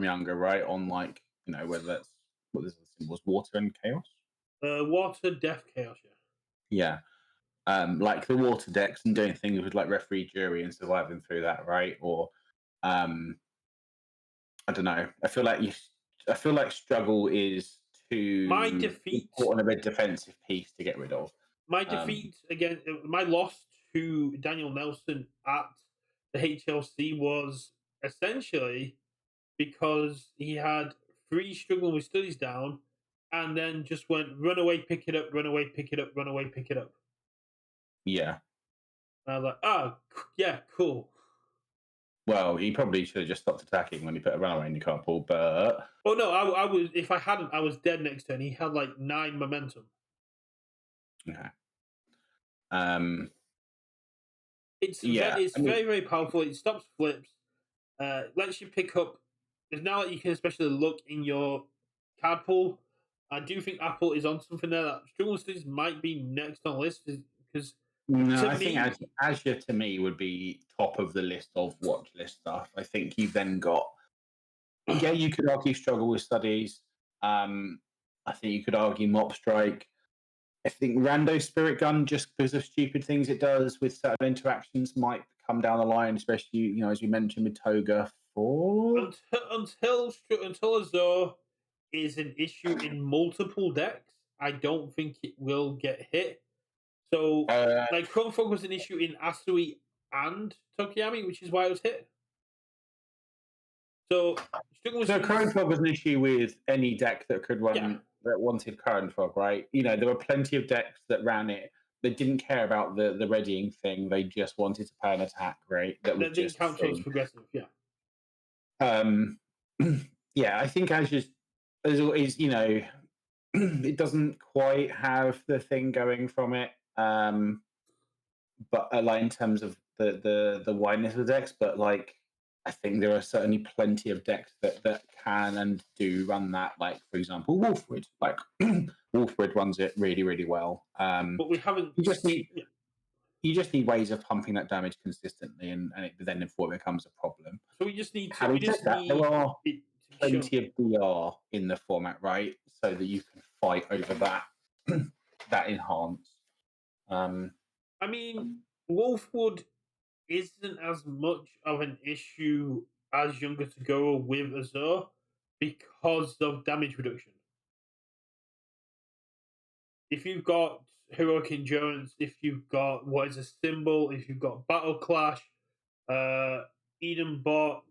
Younger, right? On like whether that's what is the symbols? Water and chaos. Water, death, chaos. Yeah. Yeah. Like the water decks and doing things with like referee, jury, and surviving through that, right? Or um, I don't know. I feel like struggle is My too defeat, important of a defensive piece to get rid of. my Um, defeat again, my loss to Daniel Nelson at the HLC was essentially because he had three struggling with studies down, and then just went run away, pick it up, run away, pick it up, run away, pick it up. yeah. And I was like, oh yeah, cool. Well, he probably should have just stopped attacking when he put a runaway in the couple, but Oh no, I was if I hadn't, I was dead next turn. He had like 9 momentum. okay. Um, It's I mean, very very powerful. It stops flips. Lets you pick up. There's now that you can especially look in your card pool. I do think Apple is on something there. That Struggle Studies might be next on the list because no, to I think me, Azure to me would be top of the list of watch list stuff. I think you've then got, yeah, you could argue struggle with studies. Um, I think you could argue mop strike. I think rando spirit gun, just because of stupid things it does with certain interactions, might come down the line, especially as you mentioned with Toga four. until Azure is an issue in multiple decks, I don't think it will get hit. So, Uh, like, Chrome Fog was an issue in Asui and Tokiyami, which is why it was hit. So, Struggle with so current Studies, fog was an issue with any deck that could yeah, run that wanted current fog, right? There were plenty of decks that ran it. They didn't care about the readying thing. They just wanted to pay an attack, right? That was that didn't just count the towards thing. progressive, yeah. Um, yeah, I think as always, it doesn't quite have the thing going from it. But like in terms of the wideness of the decks, but like I think there are certainly plenty of decks that can and do run that. Like for example, Wolfwood. Like Wolfwood runs it really really well. But we haven't, You just need yeah. you just need ways of pumping that damage consistently, and then before it becomes a problem. So we just need to, we Having said just that, there need are it to be shown. plenty of DR in the format, right? So that you can fight over that that enhance. Um, I mean, Wolfwood isn't as much of an issue as Younger to Go with Azure because of damage reduction. If you've got Heroic Endurance, if you've got what is a symbol, if you've got Battle Clash, Eden Box,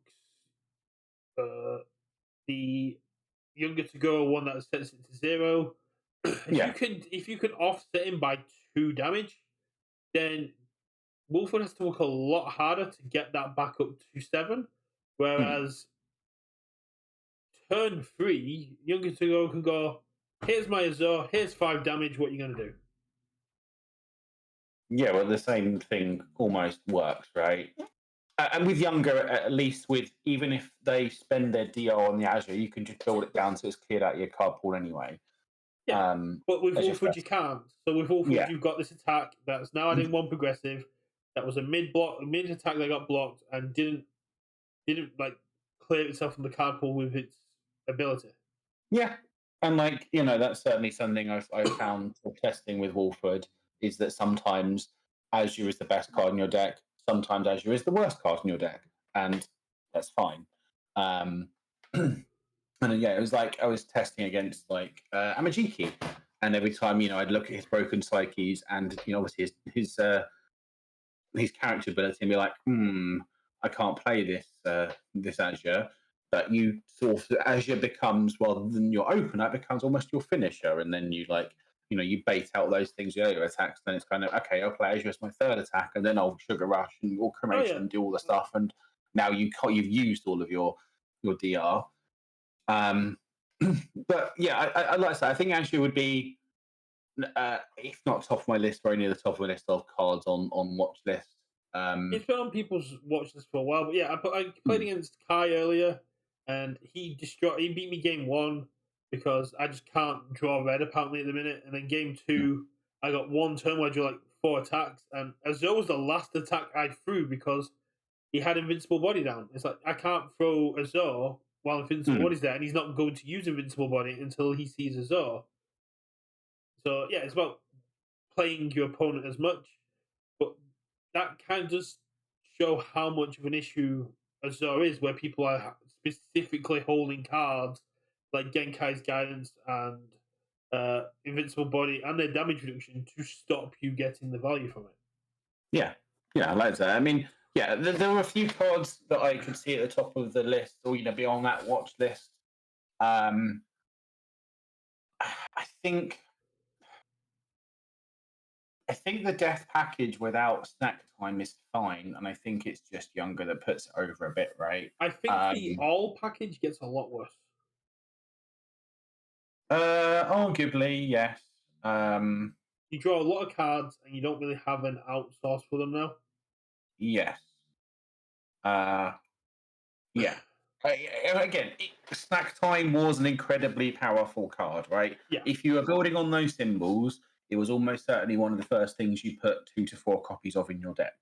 uh, the Younger to Go one that sets it to 0. yeah. If you can offset him by 2 damage, then Wolfwood has to work a lot harder to get that back up to 7. Hmm. Whereas turn 3, Younger to Go can go, here's my Azure, here's 5 damage, what are you going to do? Yeah, well, the same thing almost works, right? And with younger, at least with even if they spend their DR on the Azure, you can just build it down so it's cleared out of your card pool anyway. Yeah. But with That's just Wolfwood, you best. can't. So with Wolfwood, Yeah, you've got this attack that's now adding 1 progressive. That was a mid attack that got blocked and didn't like clear itself from the card pool with its ability. yeah, and like that's certainly something I've found for testing with Wolford is that sometimes Azure is the best card in your deck, sometimes Azure is the worst card in your deck, and that's fine. Um, And then, yeah, it was like I was testing against like Amajiki, and every time I'd look at his broken psyches and obviously his character ability and be like, I can't play this Azure. But you sort of Azure becomes rather than your opener, it becomes almost your finisher, and then you like you bait out those things your earlier attacks. Then it's kind of okay, I'll play Azure as my third attack, and then I'll sugar rush and or Oh cremation yeah. and do all the stuff. And now you've used all of your DR. But yeah, I like I say, I think Azure would be, if not top of my list, very near the top of my list of cards on watch list. Um, It's been on people's watch list for a while, but yeah, I played hmm, against Kai earlier, and he beat me game 1 because I just can't draw red apparently at the minute, and then game hmm. 2 I got 1 turn where I drew like 4 attacks, and Azure was the last attack I threw because he had invincible body down. It's like I can't throw Azure while Invincible Mm. Body's there, and he's not going to use Invincible Body until he sees a Zor. So yeah, it's about playing your opponent as much, but that kind of does show how much of an issue a Zor is, where people are specifically holding cards like Genkai's Guidance and Invincible Body and their damage reduction to stop you getting the value from it. Yeah, yeah, I like that. I mean, yeah, there were a few cards that I could see at the top of the list, or be on that watch list. Um, I think I think the death package without snack time is fine, and I think it's just younger that puts it over a bit, right? I think the all package gets a lot worse. Arguably, yes. Um, You draw a lot of cards and you don't really have an outsource for them now. yes. Uh, yeah. Again, snack time was an incredibly powerful card, right? Yeah. If you were building on those symbols, it was almost certainly one of the first things you put 2 to 4 copies of in your deck,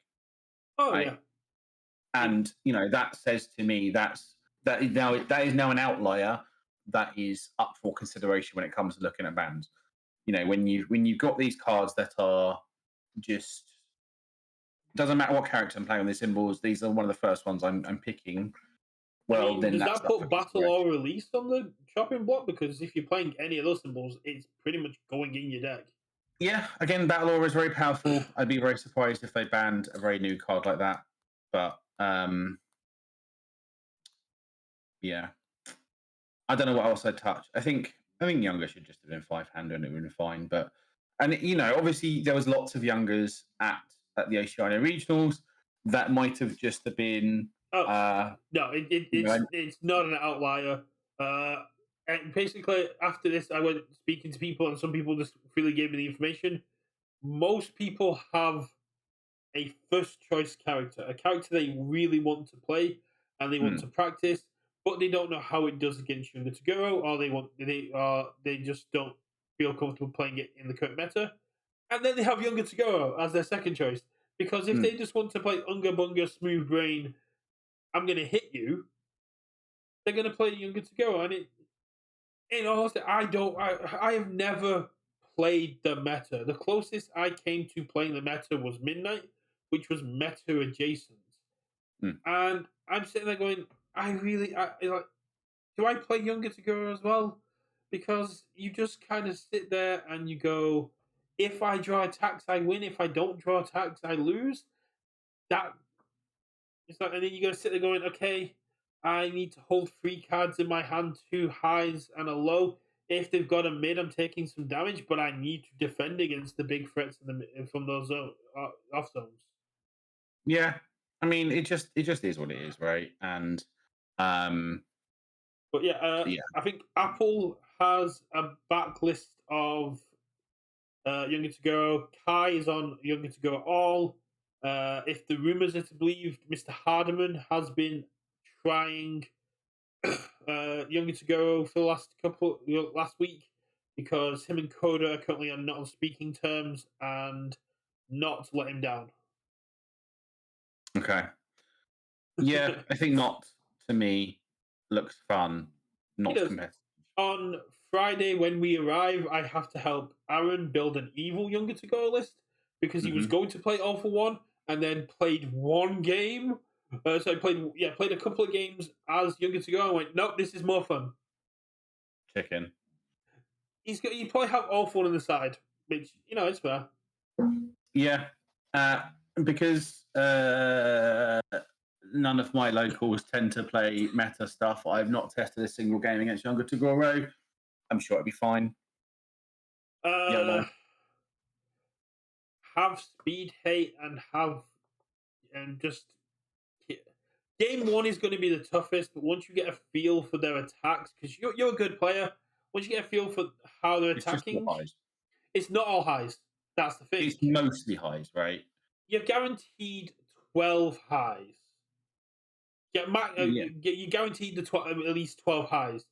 Oh right? yeah. And that says to me that is now an outlier that is up for consideration when it comes to looking at bans. When you've got these cards that are just doesn't matter what character I'm playing on these symbols, these are one of the first ones I'm picking. I Well, mean, then does that's that up for put battle or consideration. release on the chopping block? Because if you're playing any of those symbols, it's pretty much going in your deck. Yeah, again, Battle Aura is very powerful. I'd be very surprised if they banned a very new card like that. But yeah, I don't know what else I'd touch. I think younger should just have been 5-hander and it would have been fine. But obviously there was lots of youngers at the Oceania regionals that might have just have been Oh uh no, you know it's not an outlier. And basically, after this, I went speaking to people, and some people just freely gave me the information. Most people have a first choice character, a character they really want to play and they want hmm, to practice, but they don't know how it does against Yunga Toguro, or they just don't feel comfortable playing it in the current meta. And then they have Yunga Toguro as their second choice. Because if hmm, they just want to play Unga Bunga Smooth Brain, I'm gonna hit you, they're gonna play Yunga Toguro. And in all honesty, I have never played the meta. The closest I came to playing the meta was Midnight, which was meta adjacent. hmm. And I'm sitting there going, like, do I play Younger to Go as well? Because you just kind of sit there and you go, if I draw attacks, I win. If I don't draw attacks, I lose. That it's like, and then you got to sit there going, okay, I need to hold 3 cards in my hand, 2 highs and a low. If they've got a mid, I'm taking some damage, but I need to defend against the big threats from those off zones. Yeah. I mean, it just is what it is, right? And um But yeah, yeah. I think Apple has a backlist of Younger to Go. Kai is on Younger to Go all. If the rumors are to believe, Mr. Hardiman has been trying Younger to Go for the last week because him and Coda are currently not on speaking terms and not let him down. Okay. Yeah, I think not to me looks fun, He not does. competitive. On Friday, when we arrive, I have to help Aaron build an evil Younger to Go list because he was Hmm. going to play All for One and then played one game. So I played a couple of games as Younger to Go. I went, nope, this is more fun. Chicken. You probably have All for One on the side, which it's fair. Yeah, because none of my locals tend to play meta stuff. I've not tested a single game against Younger Tagoro. I'm sure it'll be fine. Uh, YOLO. have speed hate and just game one is going to be the toughest. But once you get a feel for their attacks, because you're a good player, once you get a feel for how they're It's just all attacking, highs. it's not all highs. That's the thing. It's mostly highs, right? You're guaranteed 12 highs. Yeah. You're guaranteed at least 12 highs.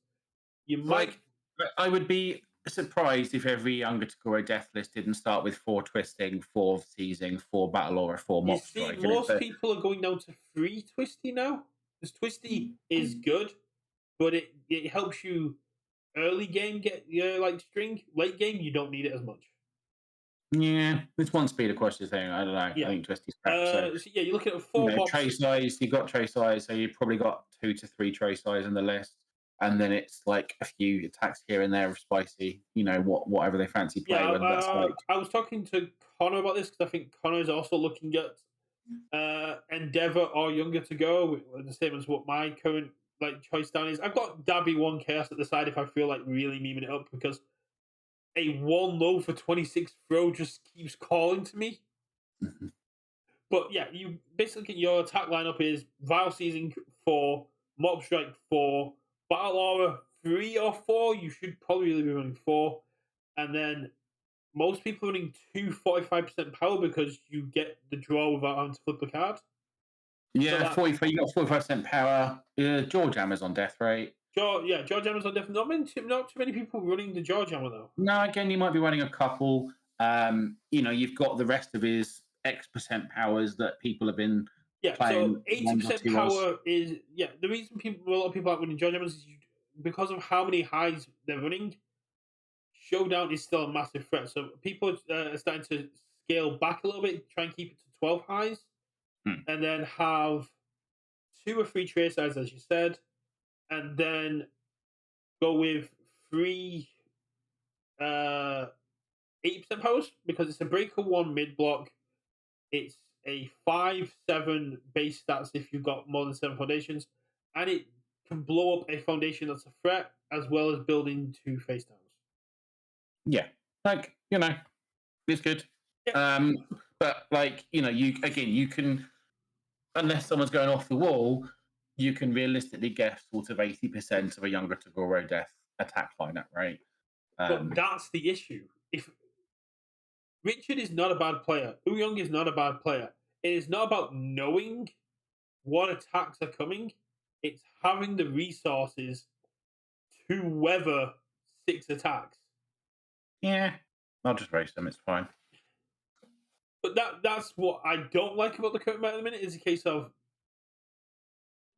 You might Like, I would be surprised if every Younger Tagoro death list didn't start with 4 twisting, 4 seizing, 4 battle aura, 4 you mock see strike. And it's most people are going down to 3 twisty now because twisty is good. but it helps you early game get your like string. Late game, you don't need it as much. Yeah, it's one speed across the thing. I don't know. I Yeah. think Twisty's crap. So So yeah, you're looking at you four know, tray boxes. size. You got tray size, so you probably got 2 to 3 tray size in the list, and then it's like a few attacks here and there of spicy. You know, whatever they fancy Yeah, play. Whether that's like I was talking to Connor about this because I think Connor is also looking at Endeavor or Younger to Go, the same as what my current like choice down is. I've got Dabby One Chaos at the side if I feel like really memeing it up because a one low for 26 throw just keeps calling to me. Mhm. But yeah, you basically get your attack lineup is Vile Season 4, Mob Strike 4, Battle Aura 3 or 4. You should probably really be running 4. And then most people are running 2 45% power because you get the draw without having to flip a card. So yeah, that 45. You got 45% power. George Hammer's on death rate. George Amazon definitely not too many people running the George Hammer though. No, again, you might be running a couple. You know, you've got the rest of his X% powers that people have been Yeah, so playing eighty ones or percent two was. power is the reason a lot of people aren't running George Hammers is because of how many highs they're running. Showdown is still a massive threat, so people are starting to scale back a little bit, try and keep it to 12 highs, Hmm. and then have 2 or 3 trace sides, as you said, and then go with 3 uh 80% powers because it's a breaker 1 mid block. It's a 5/7 base stats if you've got more than 7 foundations, and it can blow up a foundation that's a threat as well as building 2 face downs. Yeah, like you know, it's good. Yeah, But like you know, you can unless someone's going off the wall, you can realistically guess sort of 80% of a younger Tagoro death attack lineup, right? but Um, that's the issue. If Richard is not a bad player, Young is not a bad player. It is not about knowing what attacks are coming. It's having the resources to weather 6 attacks. yeah, I'll just race them. It's fine. But that's what I don't like about the current meta at the minute is a case of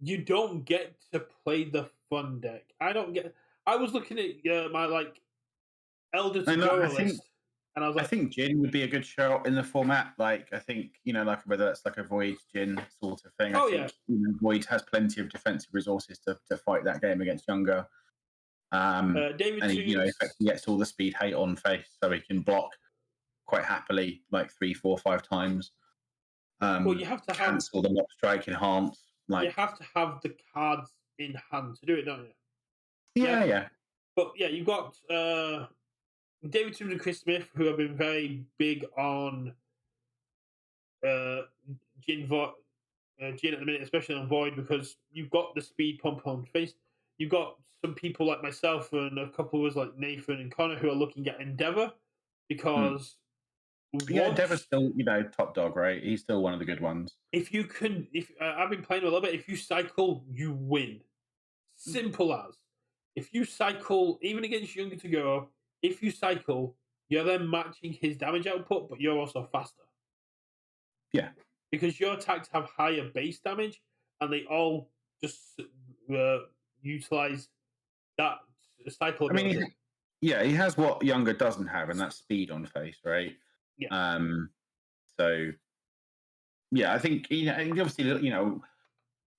you don't get to play the fun deck. I don't get. I was looking at my like Elder to And look, Go list, and I was I like, think Jin would be a good shout in the format. Like, I think, you know, like whether it's like a Void Jin sort of thing. I oh yeah, think, you know, Void has plenty of defensive resources to fight that game against Younger. David And he, you know, Toombs. effectively gets all the speed hate on face, so he can block quite happily, like 3, 4, 5 times. Well, you have to have Cancel the mock strike, enhance. you Like, have to have the cards in hand to do it, don't you? Yeah, yeah, yeah. but yeah, you've got David Toombs and Chris Smith who have been very big on uh, Jin Jin at the minute, especially on Void, because you've got the speed pump on face. You've got some people like myself and a couple of us like Nathan and Connor who are looking at Endeavor Hmm. because Yeah, Deva's once still, you know, top dog, right? He's still one of the good ones. if you can, if I've been playing a little bit, if you cycle, you win. Simple as. If you cycle, even against Younger to Go, if you cycle, you're then matching his damage output, but you're also faster Yeah. because your attacks have higher base damage, and they all just uh, utilize that cycle I mean, ability. yeah, he has what Younger doesn't have, and that's speed on face, right? Yeah. Um, so yeah, I think you know, and obviously, you know,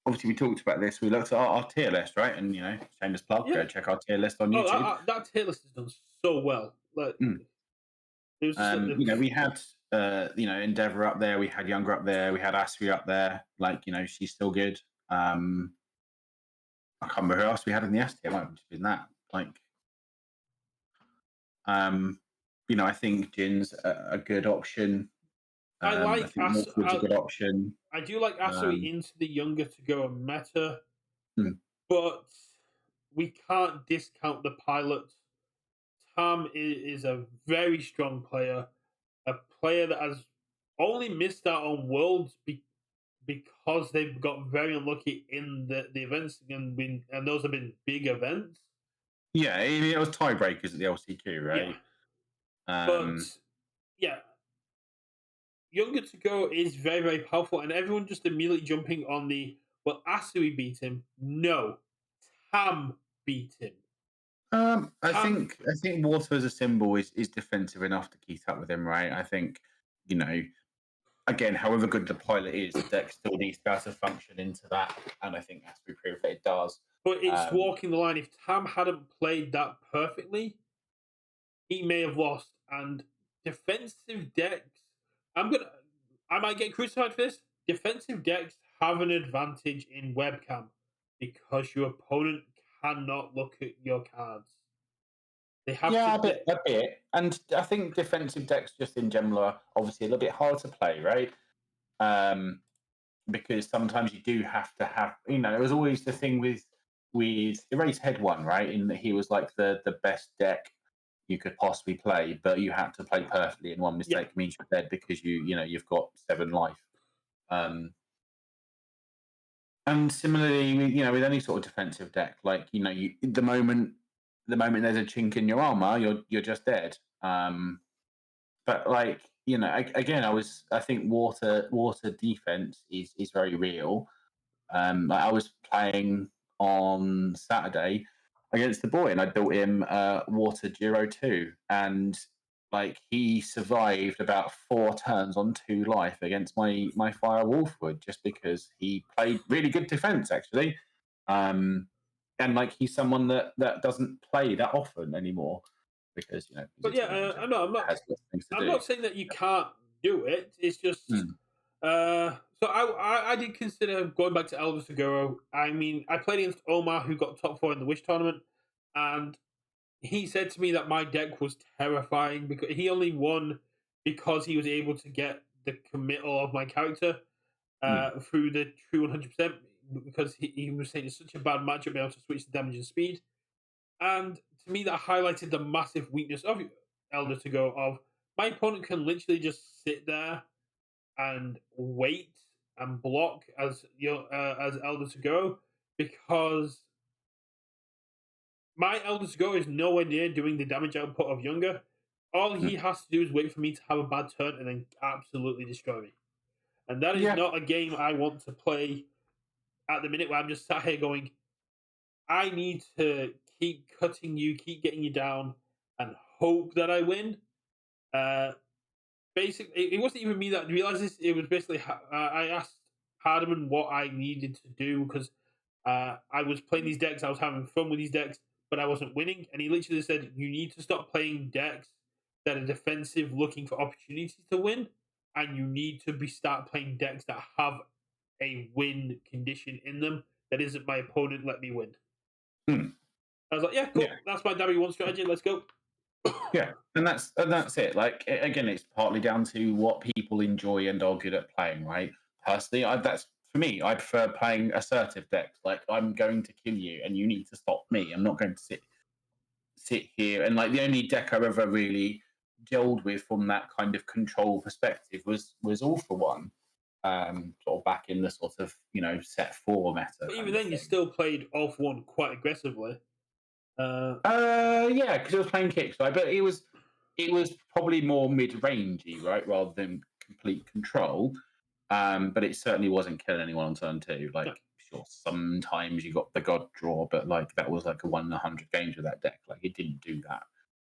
obviously we talked about this. We looked at our tier list, right? And you know, shameless plug, go Yeah. check our tier list on Oh, YouTube. that tier list is done so well. Like Mm. it was just like You know, we had you know, Endeavor up there, we had Younger up there, we had Asri up there. Like, you know, she's still good. I can't remember who else we had in the S tier. Might have just been that. Like, um, you know, I think Jin's a good option. I I like think Mortwood's a good option. I do like Asui Um, into the Younger to Go meta, hmm. but we can't discount the pilot. Tam is a very strong player, a player that has only missed out on worlds because they've got very unlucky in the events and those have been big events. Yeah, I mean, it was tiebreakers at the LCQ, Yeah, right? but Um, yeah, Younger to Go is very very powerful, and everyone just immediately jumping on the well, Asui beat him. No, Tam beat him. Tam, I think water as a symbol is defensive enough to keep up with him, right? I think you know again, however good the pilot is, the deck still needs to be able to function into that, and I think that's to be proved that it does. but it's Um, walking the line. If Tam hadn't played that perfectly, he may have lost. And defensive decks, I'm gonna, I might get crucified for this. Defensive decks have an advantage in webcam because your opponent cannot look at your cards. They have to. yeah, a bit, and I think defensive decks just in general are obviously a little bit hard to play, right? Um, because sometimes you do have to have, it was always the thing with Erase Head One, right? In that he was like the best deck you could possibly play, but you had to play perfectly, and one Yeah, mistake means you're dead because you've got 7 life. Um, and similarly, with any sort of defensive deck, like the moment there's a chink in your armor, you're just dead. But like again, I think water defense is very real. Like I was playing on Saturday against the boy, and I built him Water Giro 2, and like he survived about 4 turns on 2 life against my Fire Wolfwood just because he played really good defense actually. Um, and like he's someone that doesn't play that often anymore because he's a but yeah, teenager, I know. has lots of things to I'm do. not saying that you can't do it. It's just. Mm, So I did consider going back to Elvis Seguro. I mean, I played against Omar, who got top four in the Wish tournament, and he said to me that my deck was terrifying because he only won because he was able to get the committal of my character mm, through the true 100%. Because he was saying it's such a bad matchup, being able to switch the damage and speed. And to me, that highlighted the massive weakness of Elder to go. Of my opponent can literally just sit there and wait and block as Elder to go because my Elder to go is nowhere near doing the damage output of Younger. All he mm. has to do is wait for me to have a bad turn and then absolutely destroy me. And that is Yeah, not a game I want to play at the minute where I'm just sat here going, I need to keep cutting you, keep getting you down, and hope that I win. Uh, Basically, it wasn't even me that realized this. It was basically I asked Hardiman what I needed to do because I was playing these decks, I was having fun with these decks, but I wasn't winning. And he literally said, "You need to stop playing decks that are defensive, looking for opportunities to win, and you need to be start playing decks that have a win condition in them. That isn't my opponent. Let me win." mm, I was like, "Yeah, yeah. cool. That's my Dabby one strategy. Let's go." Yeah, and that's it. Like again, it's partly down to what people enjoy and are good at playing, right? Personally, that's for me. I prefer playing assertive decks. Like I'm going to kill you, and you need to stop me. I'm not going to sit here and like the only deck I've ever really gelled with from that kind of control perspective was All for One, sort of back in the sort of set 4 meta But even kind of then, you thing. still played off one quite aggressively. Uh, Yeah, because it was playing kickstart, but it was probably more mid-rangey, right, rather than complete control. But it certainly wasn't killing anyone on turn 2. no. Like, sure, sometimes you got the god draw, but like that was like a 1 in 100 games with that deck. Like it didn't do that.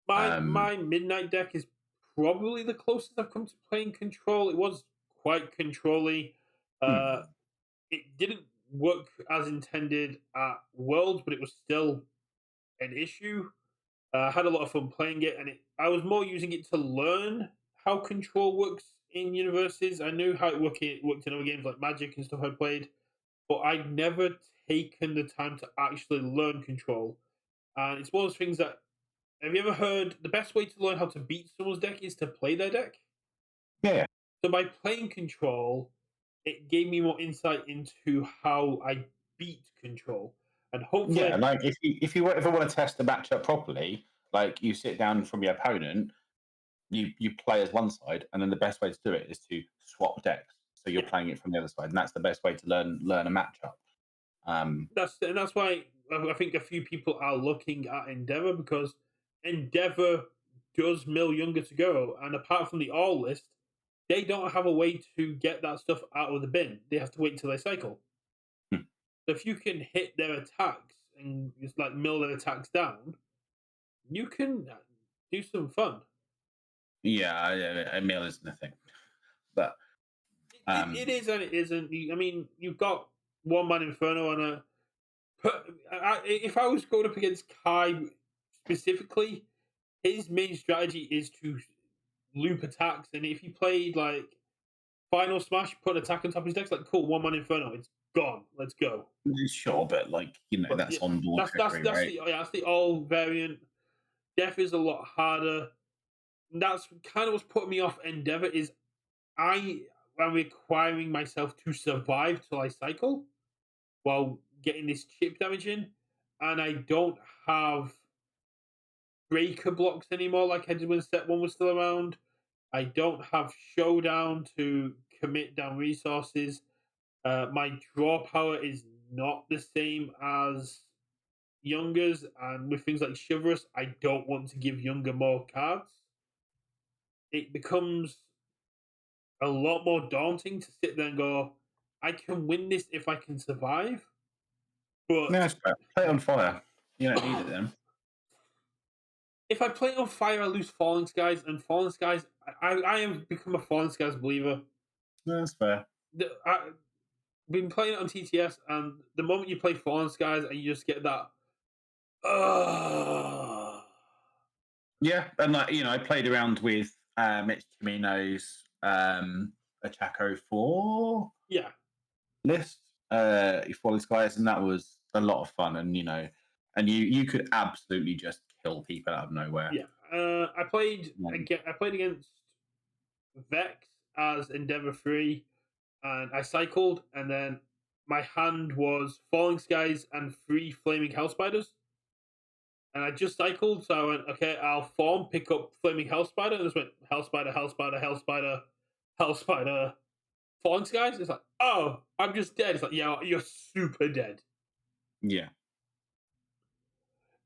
Um, My midnight deck is probably the closest I've come to playing control. It was quite controlly. Uh, hmm, it didn't work as intended at Worlds, but it was still an issue. I had a lot of fun playing it, and I was more using it to learn how control works in universes. I knew how it worked in other games like Magic and stuff I played, but I'd never taken the time to actually learn control. And it's one of those things that have you ever heard the best way to learn how to beat someone's deck is to play their deck? yeah, So by playing control, it gave me more insight into how I beat control. And yeah. hopefully, Like if you ever want to test the matchup properly, like you sit down from your opponent, you play as one side, and then the best way to do it is to swap decks. So you're yeah, playing it from the other side, and that's the best way to learn a matchup. Um, that's why I think a few people are looking at Endeavor because Endeavor does mill younger to go, and apart from the all list, they don't have a way to get that stuff out of the bin. They have to wait until they cycle. hmm, So if you can hit their attacks and just like mill their attacks down, you can do some fun. Yeah, a meal isn't a thing, but It um, is and it isn't. I mean, you've got one man Inferno on a. If I was going up against Kai specifically, his main strategy is to loop attacks, and if he played like Final Smash, put an attack on top of his deck, it's like cool, one man Inferno, it's gone. Let's go. sure, but like But that's yeah, on board trickery, that's right? the yeah, that's the old variant. Death is a lot harder. That's kind of what's putting me off Endeavor is I am requiring myself to survive till I cycle while getting this chip damage in, and I don't have breaker blocks anymore like I did when set one was still around. I don't have showdown to commit down resources. My draw power is not the same as Younger's, and with things like Chivalrous, I don't want to give Younger more cards. It becomes a lot more daunting to sit there and go, I can win this if I can survive, No, but it's fair. Play it on fire. You don't need it then. if I play on fire, I lose Falling Skies, and Falling Skies, I have become a Falling Skies believer. No, that's fair. I've been playing it on TTS, and the moment you play Fallen Skies, and you just get that, uh, Yeah, and like I played around with Mitch Camino's a Chaco 4 yeah, list, Falling Skies, and that was a lot of fun. And and you could absolutely just kill people out of nowhere. yeah. I played Um, again. I played against Vex as Endeavor 3, and I cycled, and then my hand was Falling Skies and 3 Flaming Hell Spiders. And I just cycled, so I went, okay, I'll form, pick up Flaming Hell Spider, and just went Hell Spider, Hell Spider, Hell Spider, Hell Spider, Falling Skies. It's like, oh, I'm just dead. It's like, yeah, you're super dead. yeah,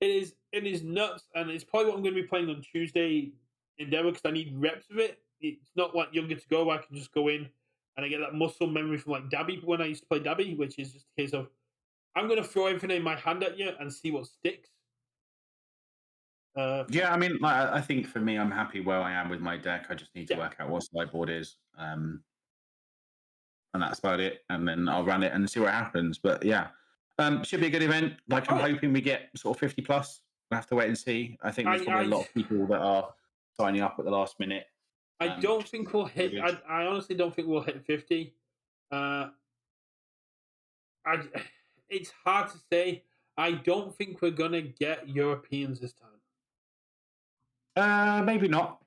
It is nuts, and it's probably what I'm going to be playing on Tuesday Endeavor because I need reps of it. It's not like Younger to Go where I can just go in and I get that muscle memory from like Dabby when I used to play Dabby, which is just a case of I'm going to throw everything in my hand at you and see what sticks. Uh, yeah. I mean, like, I think for me, I'm happy where I am with my deck. I just need to yeah. work out what sideboard is, and that's about it. And then I'll run it and see what happens. But yeah, should be a good event. Like I'm Oh yeah. hoping we get sort of 50 plus. We'll have to wait and see. I think there's probably a I lot of people that are signing up at the last minute. I Which don't is think we'll hit. really good. I honestly don't think we'll hit 50. Uh, I. It's hard to say. I don't think we're gonna get Europeans this time Maybe not.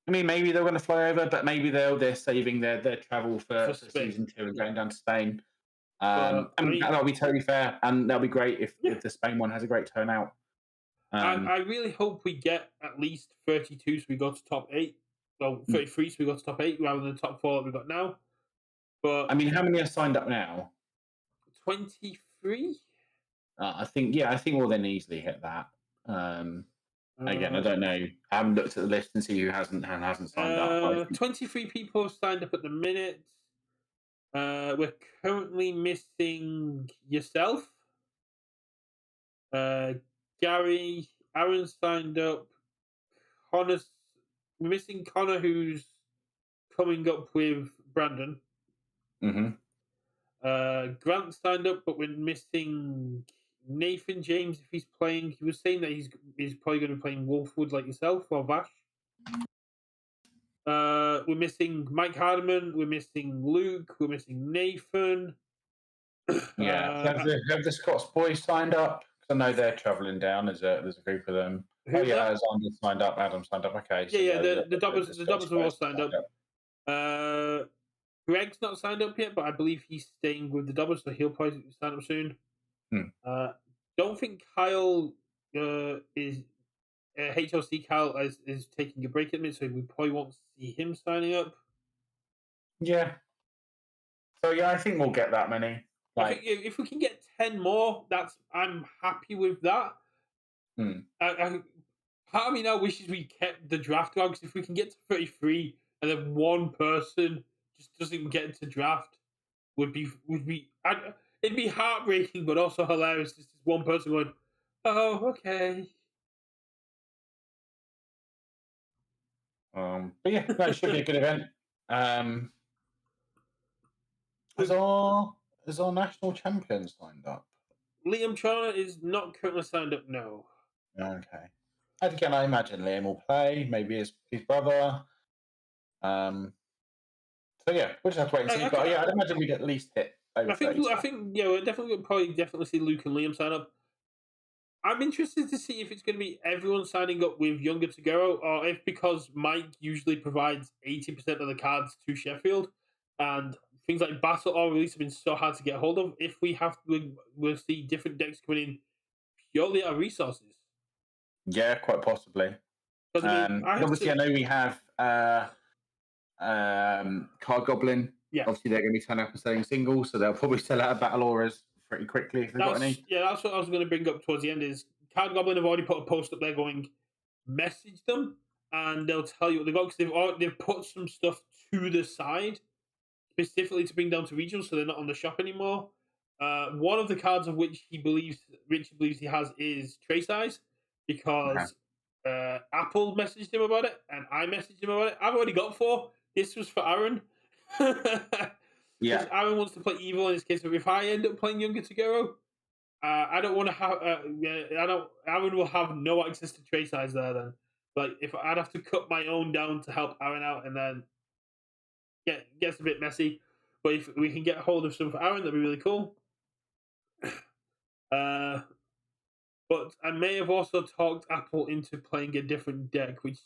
I mean, maybe they're going to fly over, but maybe they're saving their travel for for Spain. season 2 and Yeah, going down to Spain. but I And mean, that'll be totally fair, and that'll be great yeah. if the Spain one has a great turnout. I really hope we get at least 32, so we go to top 8. Well, Mm. 33, so we go to top 8 rather than the top 4 that we've got now. I But mean, how many are signed up now? 23. I think we'll then easily hit that. Again, I Uh, don't know. I haven't looked at the list and see who hasn't signed up. But I think, 23 people have signed up at the minute. We're currently missing yourself, uh, Gary, Aaron signed up. Connor's we're missing Connor, who's coming up with Brandon. mhm. Grant signed up, but we're missing Nathan James if he's playing. He was saying that he's probably going to be playing Wolfwood like yourself or Vash. We're missing Mike Hardiman. We're missing Luke. We're missing Nathan. Yeah, have the Scots boys signed up? 'Cause I know they're travelling down. There's a group of them. Oh who's yeah, that? Alexander signed up. Adam signed up. Okay, Yeah, so yeah. yeah, The the the Scots doubles are all boys signed up. signed up. Uh, Greg's not signed up yet, but I believe he's staying with the doubles, so he'll probably sign up soon. Hmm. Don't think Kyle is HLC Kyle is taking a break at the minute, so we probably won't see him signing up. Yeah. So yeah, I think we'll get that many. I think Like, if we can get 10 more, I'm happy with that. hmm. Part of me now wishes we kept the draft dog because if we can get to 33 and then one person just doesn't get into draft, would be it'd be heartbreaking, but also hilarious. Just this one person going, "Oh, okay." But yeah, no, it should be a good event. Um, has our has our national champion signed up? Liam Trona is not currently signed up. No, Okay. And again, I imagine Liam will play, maybe his brother. Um, so yeah, we'll just have to wait and see. I, But yeah, I'd I, imagine we'd at least hit over 30 I staff. think yeah, we're definitely see Luke and Liam sign up. I'm interested to see if it's going to be everyone signing up with Younger to go, or if because Mike usually provides 80% of the cards to Sheffield, and things like Battle or Release have been so hard to get hold of. If we have, we'll see different decks coming in purely out of resources. Yeah, quite possibly. Because I mean, I But have obviously, I to, know we have Card Goblin. yeah. Obviously, they're going to be turning up and selling singles, so they'll probably sell out of Battle Auras pretty quickly if they've got any. That's what I was going to bring up towards the end. Is Card Goblin have already put a post up there going, message them, and they'll tell you what they got because they've put some stuff to the side specifically to bring down to regionals, so they're not on the shop anymore. One of the cards of which Richard believes he has is Trace Eyes, Okay. because Apple messaged him about it, and I messaged him about it. I've already got four. This was for Aaron. Because Yeah, Aaron wants to play evil in this case. But if I end up playing Younger Toguro, I don't want to have. I don't. Aaron will have no access to Trace Eyes there. Then, like, if I'd have to cut my own down to help Aaron out, and then gets a bit messy. But if we can get hold of some for Aaron, that'd be really cool. Uh, but I may have also talked Apple into playing a different deck, which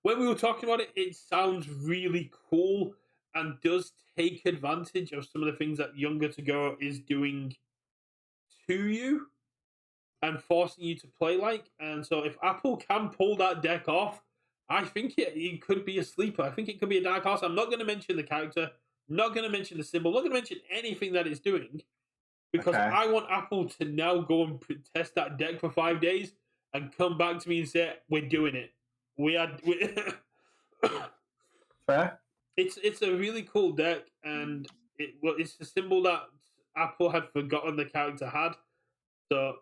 when we were talking about it, it sounds really cool and does take advantage of some of the things that Younger to Go is doing to you and forcing you to play like. And so if Apple can pull that deck off, I think it could be a sleeper. I think it could be a dark horse. I'm not going to mention the character, not going to mention the symbol, not going to mention anything that it's doing because okay. I want Apple to now go and test that deck for 5 days and come back to me and say we're doing it. We are. Fair. It's a really cool deck, and it's a symbol that Apple had forgotten the character had. So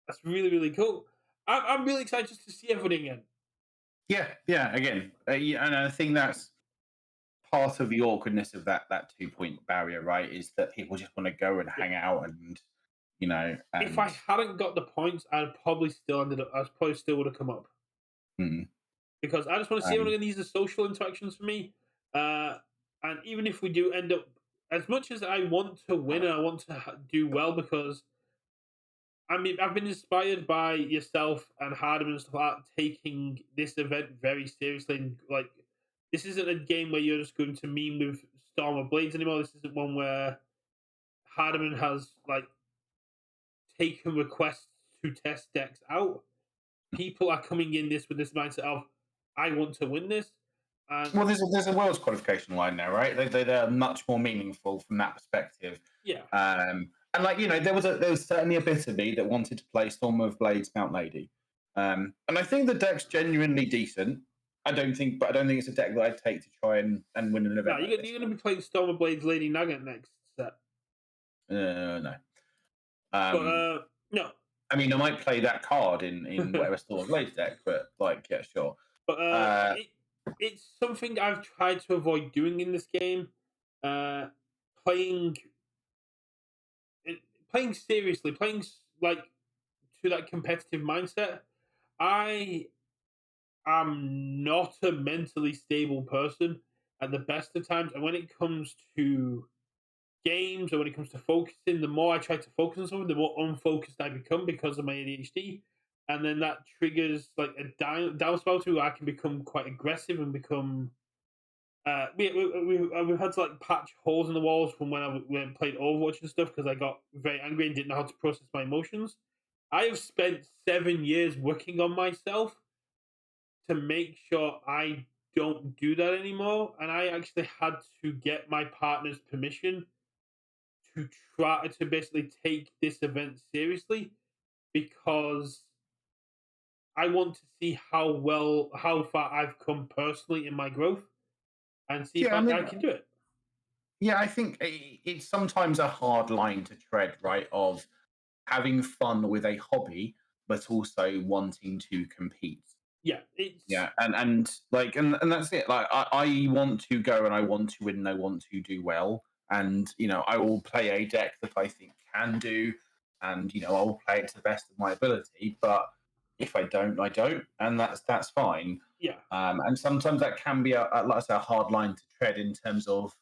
that's really really cool. I'm really excited just to see everything again. Yeah, yeah. Again, yeah, and I think that's part of the awkwardness of that 2 point barrier, right? Is that people just want to go and Yeah. hang out and If I and hadn't got the points, I'd probably still ended up. I probably still would have come up mm, because I just want to see um, everything. These are social interactions for me, uh, and even if we do end up, as much as I want to win and I want to do well, because I mean, I've been inspired by yourself and Hardeman and stuff like that, taking this event very seriously. And like, this isn't a game where you're just going to meme with Storm of Blades anymore. This isn't one where Hardeman has like taken requests to test decks out. People are coming in this with this mindset of, I want to win this. And well, there's a world's qualification line there, right? They're much more meaningful from that perspective. yeah, And like there was certainly a bit of me that wanted to play Storm of Blades Mount Lady, and I think the deck's genuinely decent. But I don't think it's a deck that I'd take to try and win an no, event like this you're going to be playing Storm of Blades Lady Nugget next set. No. But Um, no, I mean, I might play that card in whatever Storm of Blades deck, but like, yeah, sure. but Uh, it's something I've tried to avoid doing in this game. Uh, playing playing seriously, like to that competitive mindset. I am not a mentally stable person at the best of times, and when it comes to games or when it comes to focusing, the more I try to focus on something, the more unfocused I become because of my ADHD. And then that triggers like a down spout where I can become quite aggressive and become. We've had to like patch holes in the walls from when when I played Overwatch and stuff because I got very angry and didn't know how to process my emotions. I have spent 7 years working on myself to make sure I don't do that anymore. And I actually had to get my partner's permission to try to basically take this event seriously because I want to see how far I've come personally in my growth and see if yeah, I mean, I can do it. Yeah, I think it's sometimes a hard line to tread, right? Of having fun with a hobby, but also wanting to compete. Yeah, it's Yeah, and that's it. Like I want to go and I want to win and I want to do well. And I will play a deck that I think can do, and I will play it to the best of my ability. But if I don't, I don't, and that's fine. yeah, And sometimes that can be like I say, a hard line to tread in terms of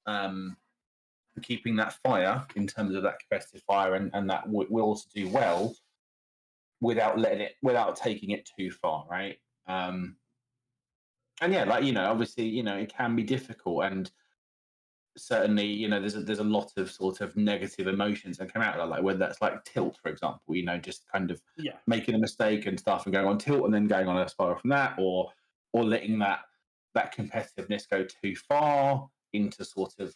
um, keeping that fire, in terms of that competitive fire, and that will to do well without without taking it too far, right? And yeah, like obviously, it can be difficult, and certainly, there's a lot of sort of negative emotions that come out of that, like whether that's like tilt, for example, just kind of yeah, making a mistake and stuff and going on tilt and then going on a spiral from that, or letting that competitiveness go too far into sort of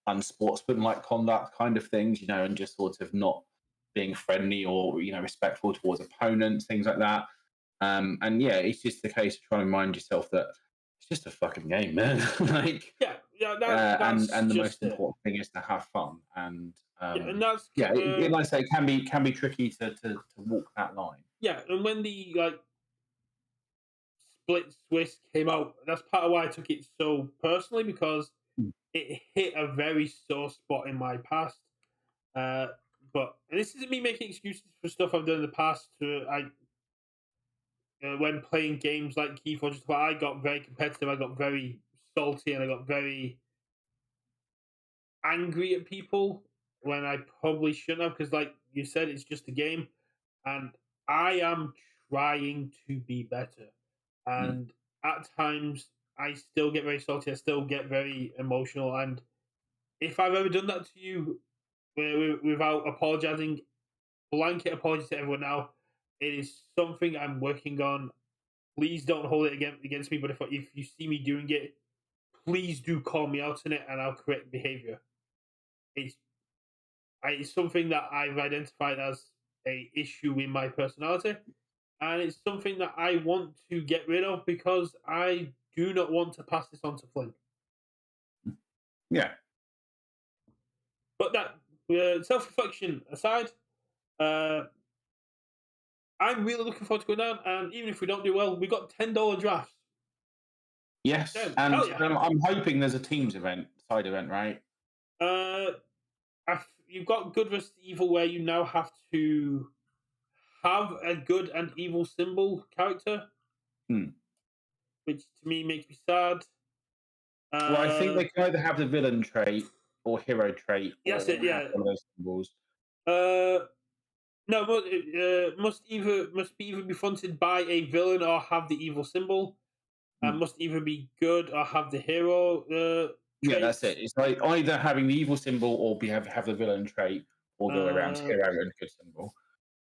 unsportsmanlike conduct kind of things, and just sort of not being friendly or respectful towards opponents, things like that. And yeah, it's just the case of trying to remind yourself that it's just a fucking game, man. Like, yeah, yeah. That's and the just most it. important thing is to have fun. And Yeah, and that's yeah, like I say, it can be tricky to walk that line. yeah. And when the split Swiss came out, that's part of why I took it so personally because Mm, it hit a very sore spot in my past. Uh, but and this isn't me making excuses for stuff I've done in the past. When playing games like Keyforge, I got very competitive. I got very salty, and I got very angry at people when I probably shouldn't have. Because, like you said, it's just a game, and I am trying to be better. mm, And at times, I still get very salty. I still get very emotional. And if I've ever done that to you without apologizing, blanket apology to everyone now, it is something I'm working on. Please don't hold it against me. But if you see me doing it, please do call me out on it, and I'll correct behavior. It's it's something that I've identified as a issue in my personality, and it's something that I want to get rid of because I do not want to pass this on to Flynn. yeah. But that self reflection aside, uh, I'm really looking forward to going down. And even if we don't do well, we got $10 drafts. Yes, Damn, and hell yeah! I'm hoping there's a teams side event, right? Uh, you've got good versus evil where you now have to have a good and evil symbol character, Hmm. which to me makes me sad. Well, I think Uh, they can either have the villain trait or hero trait, yes, or have yeah. one of those symbols. Uh, no, but must be either be fronted by a villain or have the evil symbol, and Hmm. must either be good or have the hero Yeah, that's traits. it. It's like either having the evil symbol or have the villain trait, or the way around Uh, hero and good symbol.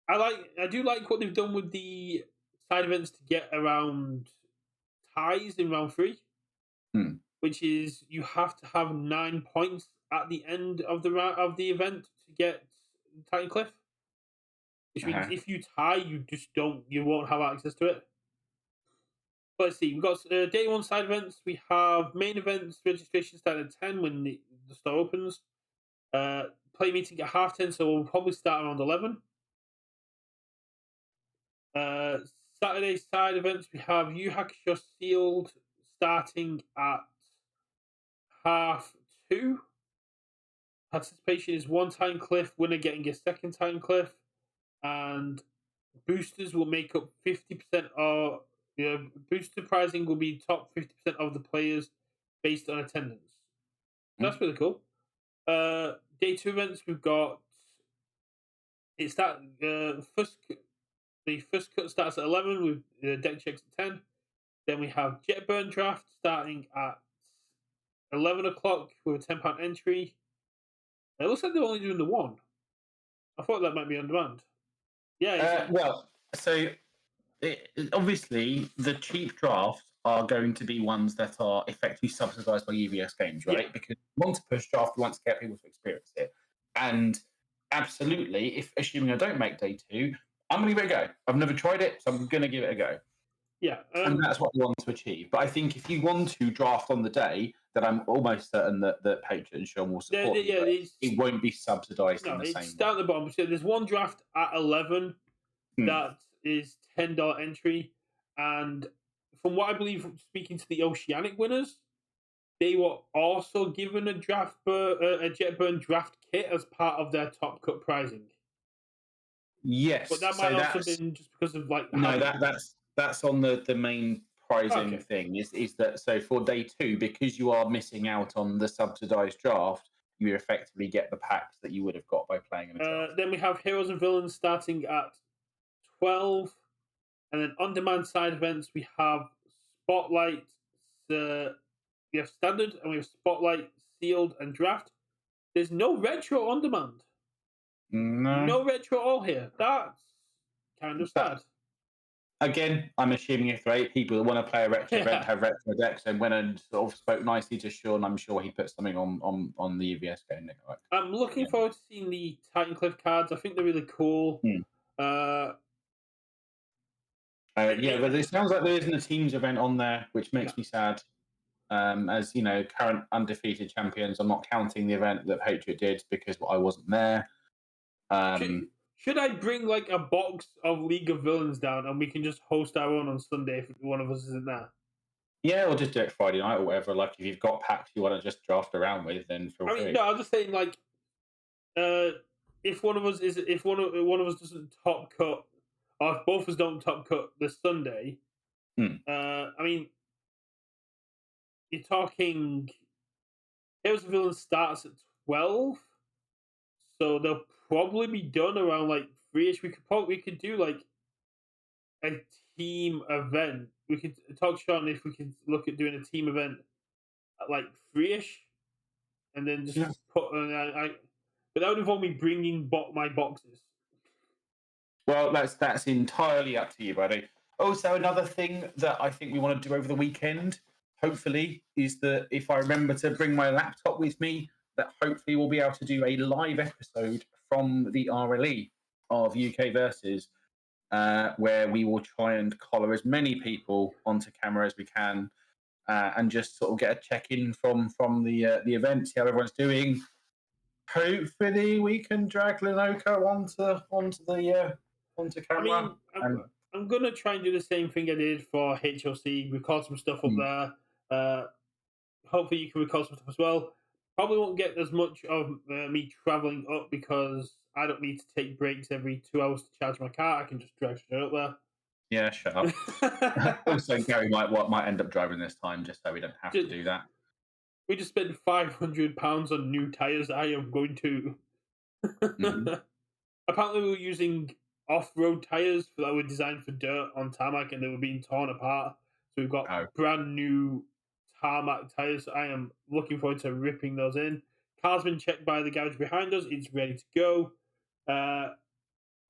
I do like what they've done with the side events to get around ties in round three, Hmm. which is you have to have 9 points at the end of the event to get Titan Cliff. Which means Uh-huh. if you tie, you won't have access to it. But let's see, we've got day one side events. We have main events registration start at 10 when the store opens. Play meeting at half 10, so we'll probably start around 11. Uh, Saturday side events, we have You Hack Your Shield starting at half 2. Participation is one time cliff, winner getting a second time cliff, and boosters will make up 50% of booster pricing will be top 50% of the players based on attendance. That's really cool. Day two events we've got it's that the first cut starts at 11 with deck checks at 10. Then we have Jet Burn Draft starting at 11 o'clock with a £10 entry. It looks like they're only doing the one. I thought that might be on demand. Yeah, Well, so obviously the cheap drafts are going to be ones that are effectively subsidized by UVS games, yeah, right? Because you want to push draft, you want to get people to experience it. And absolutely, if assuming I don't make day two, I'm going to give it a go. I've never tried it, so I'm going to give it a go. yeah. And that's what we want to achieve. But I think if you want to draft on the day, that I'm almost certain that Patriot and Sean will support me, Yeah, but it won't be subsidised in no, the it's same way. down at the bottom. So there's one draft at 11 Hmm. that is $10 entry, and from what I believe, from speaking to the Oceanic winners, they were also given a Jetburn draft kit as part of their Top Cut prizing. But Yes, that might so also that's been just because of like no, having. that's on the main pricing Okay. thing is that so for day two, because you are missing out on the subsidised draft, you effectively get the packs that you would have got by playing in a draft. Then we have Heroes and Villains starting at 12. And then on demand side events, we have Spotlight, we have Standard, and we have Spotlight, Sealed, and Draft. There's no retro on demand. No, No retro all here. That's kind of that sad. again, I'm assuming if there are 8 people that want to play a retro event, Yeah. have retro decks, and went and sort of spoke nicely to Sean, I'm sure he put something on the UVS game network. I'm looking Yeah. forward to seeing the Titan Cliff cards. I think they're really cool. Hmm. Uh, Yeah, but it sounds like there isn't a teams event on there, which no. makes me sad. As you know, current undefeated champions, I'm not counting the event that Patriot did because I wasn't there. Should, should I bring like a box of League of Villains down and we can just host our own on Sunday if one of us isn't there? Yeah, or just do it Friday night or whatever. Like if you've got packs you want to just draft around with, then feel I mean, free. no, I'm just saying like uh, if one of us doesn't top cut, or if both of us don't top cut this Sunday, Hmm. I mean, you're talking Heroes and Villains starts at 12, so they'll probably be done around like 3ish. We could do like a team event. We could talk Sean if we could look at doing a team event at like 3ish, and then just Yeah. put. But that would involve me bringing my boxes. Well, that's entirely up to you, buddy. Also, another thing that I think we want to do over the weekend, hopefully, is that if I remember to bring my laptop with me, that hopefully we'll be able to do a live episode from the RLE of UKVersus, where we will try and collar as many people onto camera as we can, and just sort of get a check in from the event, see how everyone's doing. Hopefully, we can drag Lenoco onto I camera. mean, And I'm gonna try and do the same thing I did for HOC. Record some stuff up mm, there. Hopefully, you can record some stuff as well. Probably won't get as much of me traveling up because I don't need to take breaks every 2 hours to charge my car. I can just drive straight up yeah, shut up. there. Also, Gary might end up driving this time, just so we don't have to Just- do that. we just spent £500 on new tires. I am going to. Hmm. Apparently, we were using off-road tires that were designed for dirt on tarmac, and they were being torn apart. So we've got Oh, brand new tarmac tires. I am looking forward to ripping those in. Car's been checked by the garage behind us. It's ready to go. I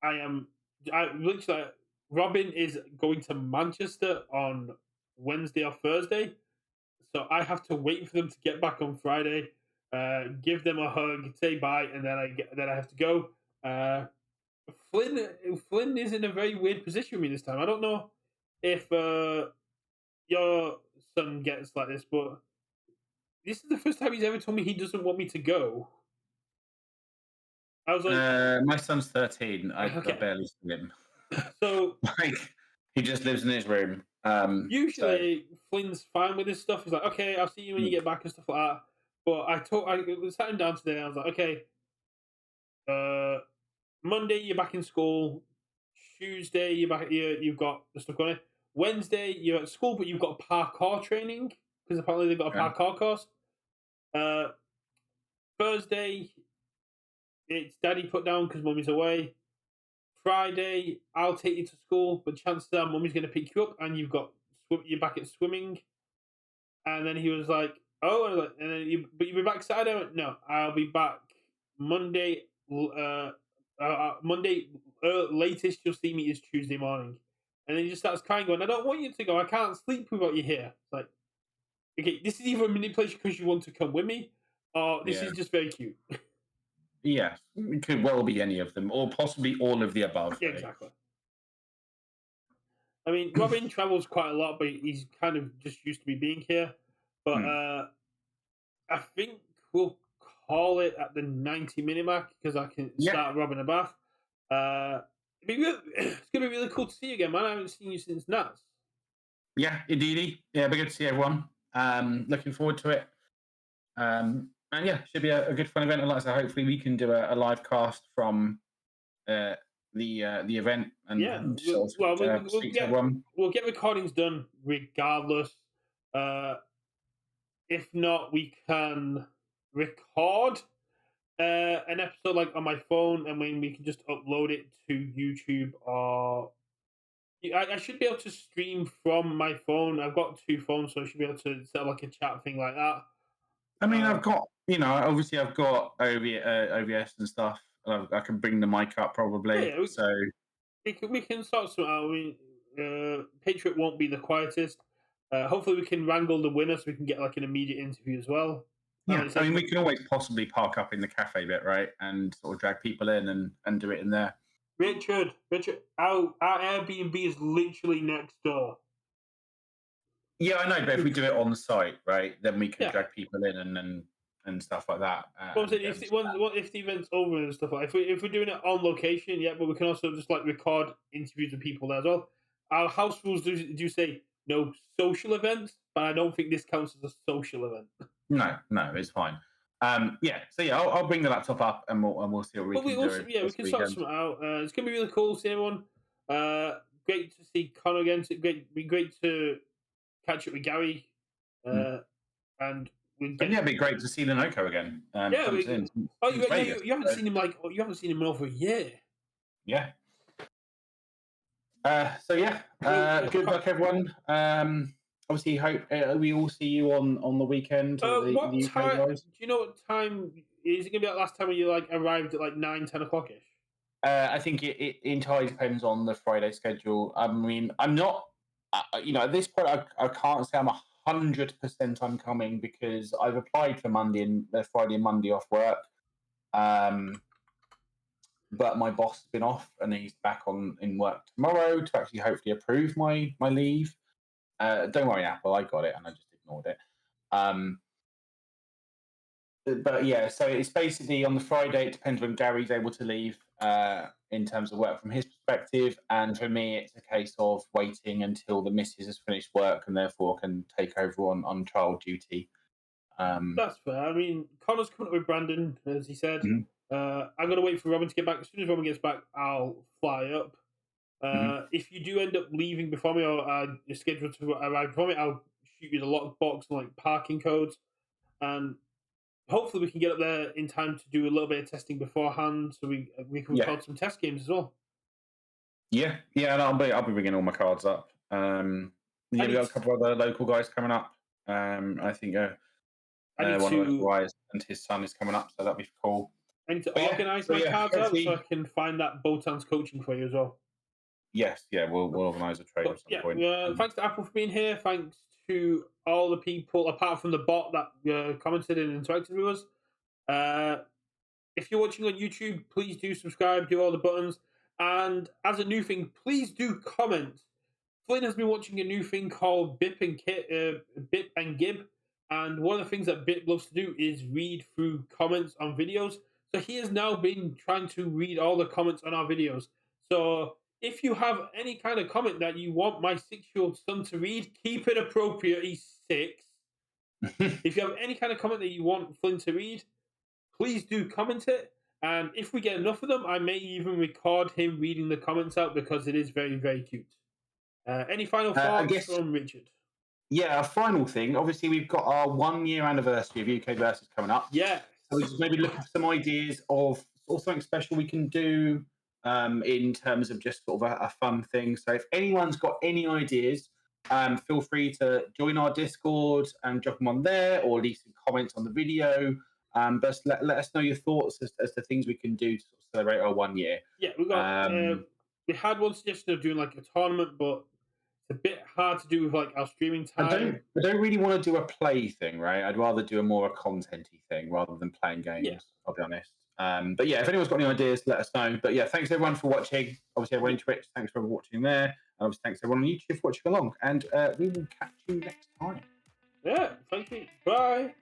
am. I literally. Robin is going to Manchester on Wednesday or Thursday, so I have to wait for them to get back on Friday. Give them a hug, say bye, and then I have to go. Flynn Flynn is in a very weird position with me this time. I don't know if your son gets like this, but this is the first time he's ever told me he doesn't want me to go. I was like, my son's 13. I okay. barely see him. So Like he just lives in his room. So usually Flynn's fine with this stuff. He's like, okay, I'll see you when you mm, get back and stuff like that. But I sat him down today. And I was like, okay, uh, Monday you're back in school. Tuesday you're back. You've got the stuff going. Wednesday you're at school, but you've got parkour training because apparently they've got a okay. parkour course. Uh, Thursday it's daddy put down because mummy's away. Friday I'll take you to school, but chances are mummy's going to pick you up, and you're back at swimming. And then he was like, "Oh," and then but you'll be back Saturday. I went, no, I'll be back Monday. Monday latest you'll see me is Tuesday morning. And then he just starts crying, going, "I don't want you to go. I can't sleep without you here." It's like, okay, this is either a manipulation because you want to come with me, or this Yeah. is just very cute. Yes, it could well be any of them, or possibly all of the above. Yeah, Really. exactly. I mean, Robin travels quite a lot, but he's kind of just used to me being here. But Hmm. I think we'll call it at the 90-minute mark because I can Yeah, start robbing a bath. Uh, it's gonna be really cool to see you again, man. I haven't seen you since Nats. yeah, indeedy. Yeah, be good to see everyone. Looking forward to it. And yeah, should be a good fun event. And like I said, hopefully we can do a live cast from uh, the event Yeah, and sort well, of speak to everyone. we'll get recordings done regardless. Uh, if not, we can record an episode like on my phone, and then we can just upload it to YouTube. Or I should be able to stream from my phone. I've got two phones, so I should be able to set up like a chat thing like that. I mean, Uh, I've got, obviously I've got OBS and stuff. And I can bring the mic up yeah, probably. yeah, So we can sort something out. Patriot won't be the quietest. Hopefully, we can wrangle the winner so we can get like an immediate interview as well. And yeah, like I I said, mean, we can always possibly park up in the cafe bit, right, and sort of drag people in and do it in there. Richard, our Airbnb is literally next door. Yeah, I know, but if we do it on site, right, then we can Yeah. drag people in and stuff like that, Well, I'm and saying get if them to if the event's over and stuff like, if we're doing it on location, yeah, but we can also just like record interviews with people there as well. Our house rules do say no social events, but I don't think this counts as a social event. no, it's fine. Yeah, so yeah, I'll bring the laptop up and we'll see what we But can do over yeah, we this can sort weekend. something out. It's gonna be really cool seeing everyone. Great to see Connor again. Be great to catch up with Gary. Mm. Uh, and we And get yeah, it'd be great to see Lenoco again. yeah. Haven't seen him Oh, since Vegas. you haven't So, seen him you haven't seen him in over a year. yeah. So yeah, Well, good luck everyone. Obviously, hope we all see you on the weekend, the what UK time? guys. Do you know what time is it gonna be? Like last time when you like arrived at like 9, 10 o'clock ish. I think it entirely depends on the Friday schedule. I mean, I'm not, at this point, I can't say I'm 100% I'm coming because I've applied for Monday and Friday and Monday off work. Um, but my boss has been off and he's back on in work tomorrow to actually hopefully approve my leave. Don't worry, Apple, I got it and I just ignored it. Um, but yeah, so it's basically on the Friday. It depends when Gary's able to leave in terms of work from his perspective, and for me, it's a case of waiting until the missus has finished work and therefore can take over on child duty. That's fair. I mean, Connor's coming up with Brandon, as he said. Mhm, I'm gonna wait for Robin to get back. As soon as Robin gets back, I'll fly up. mhm. If you do end up leaving before me or you're scheduled to arrive before me, I'll shoot you the lockbox and like parking codes, and hopefully we can get up there in time to do a little bit of testing beforehand, so we can Yeah, record some test games as well. yeah, and I'll be bringing all my cards up. I Yeah, we need got a couple of other local guys coming up. I think I need one of the to guys and his son is coming up, so that'll be cool. I need to But yeah, organize so my yeah, cards out so I hopefully, can find that Botan's coaching for you as well. yes, yeah, we'll organise a trade But at some yeah, point. thanks to Apple for being here. Thanks to all the people apart from the bot that commented and interacted with us. Uh, if you're watching on YouTube, please do subscribe, do all the buttons, and as a new thing, please do comment. Flynn has been watching a new thing called Bip and Gib, and one of the things that Bip loves to do is read through comments on videos. So he has now been trying to read all the comments on our videos. So if you have any kind of comment that you want my 6-year-old son to read, keep it appropriate. He's 6. If you have any kind of comment that you want Flynn to read, please do comment it. And if we get enough of them, I may even record him reading the comments out because it is very, very cute. Any final I thoughts guess, from Richard? yeah, a final thing. Obviously, we've got our 1 year anniversary of UKVersus coming up. Yes. So we're just maybe looking for some ideas of something special we can do in terms of just sort of a fun thing. So if anyone's got any ideas, feel free to join our Discord and drop them on there or leave some comments on the video. But let us know your thoughts as to things we can do to sort of celebrate our 1 year. Yeah, we got. Um, We had one suggestion of doing like a tournament, but it's a bit hard to do with like our streaming I time. don't really want to do a play thing, right? I'd rather do a more a contenty thing rather than playing Yeah, games. I'll be honest. But yeah, if anyone's got any ideas, let us know. But yeah, thanks everyone for watching. Obviously, everyone yeah, in Twitch, thanks for watching there. And obviously, thanks everyone on YouTube for watching along. And we will catch you next time. yeah. Thank you. Bye.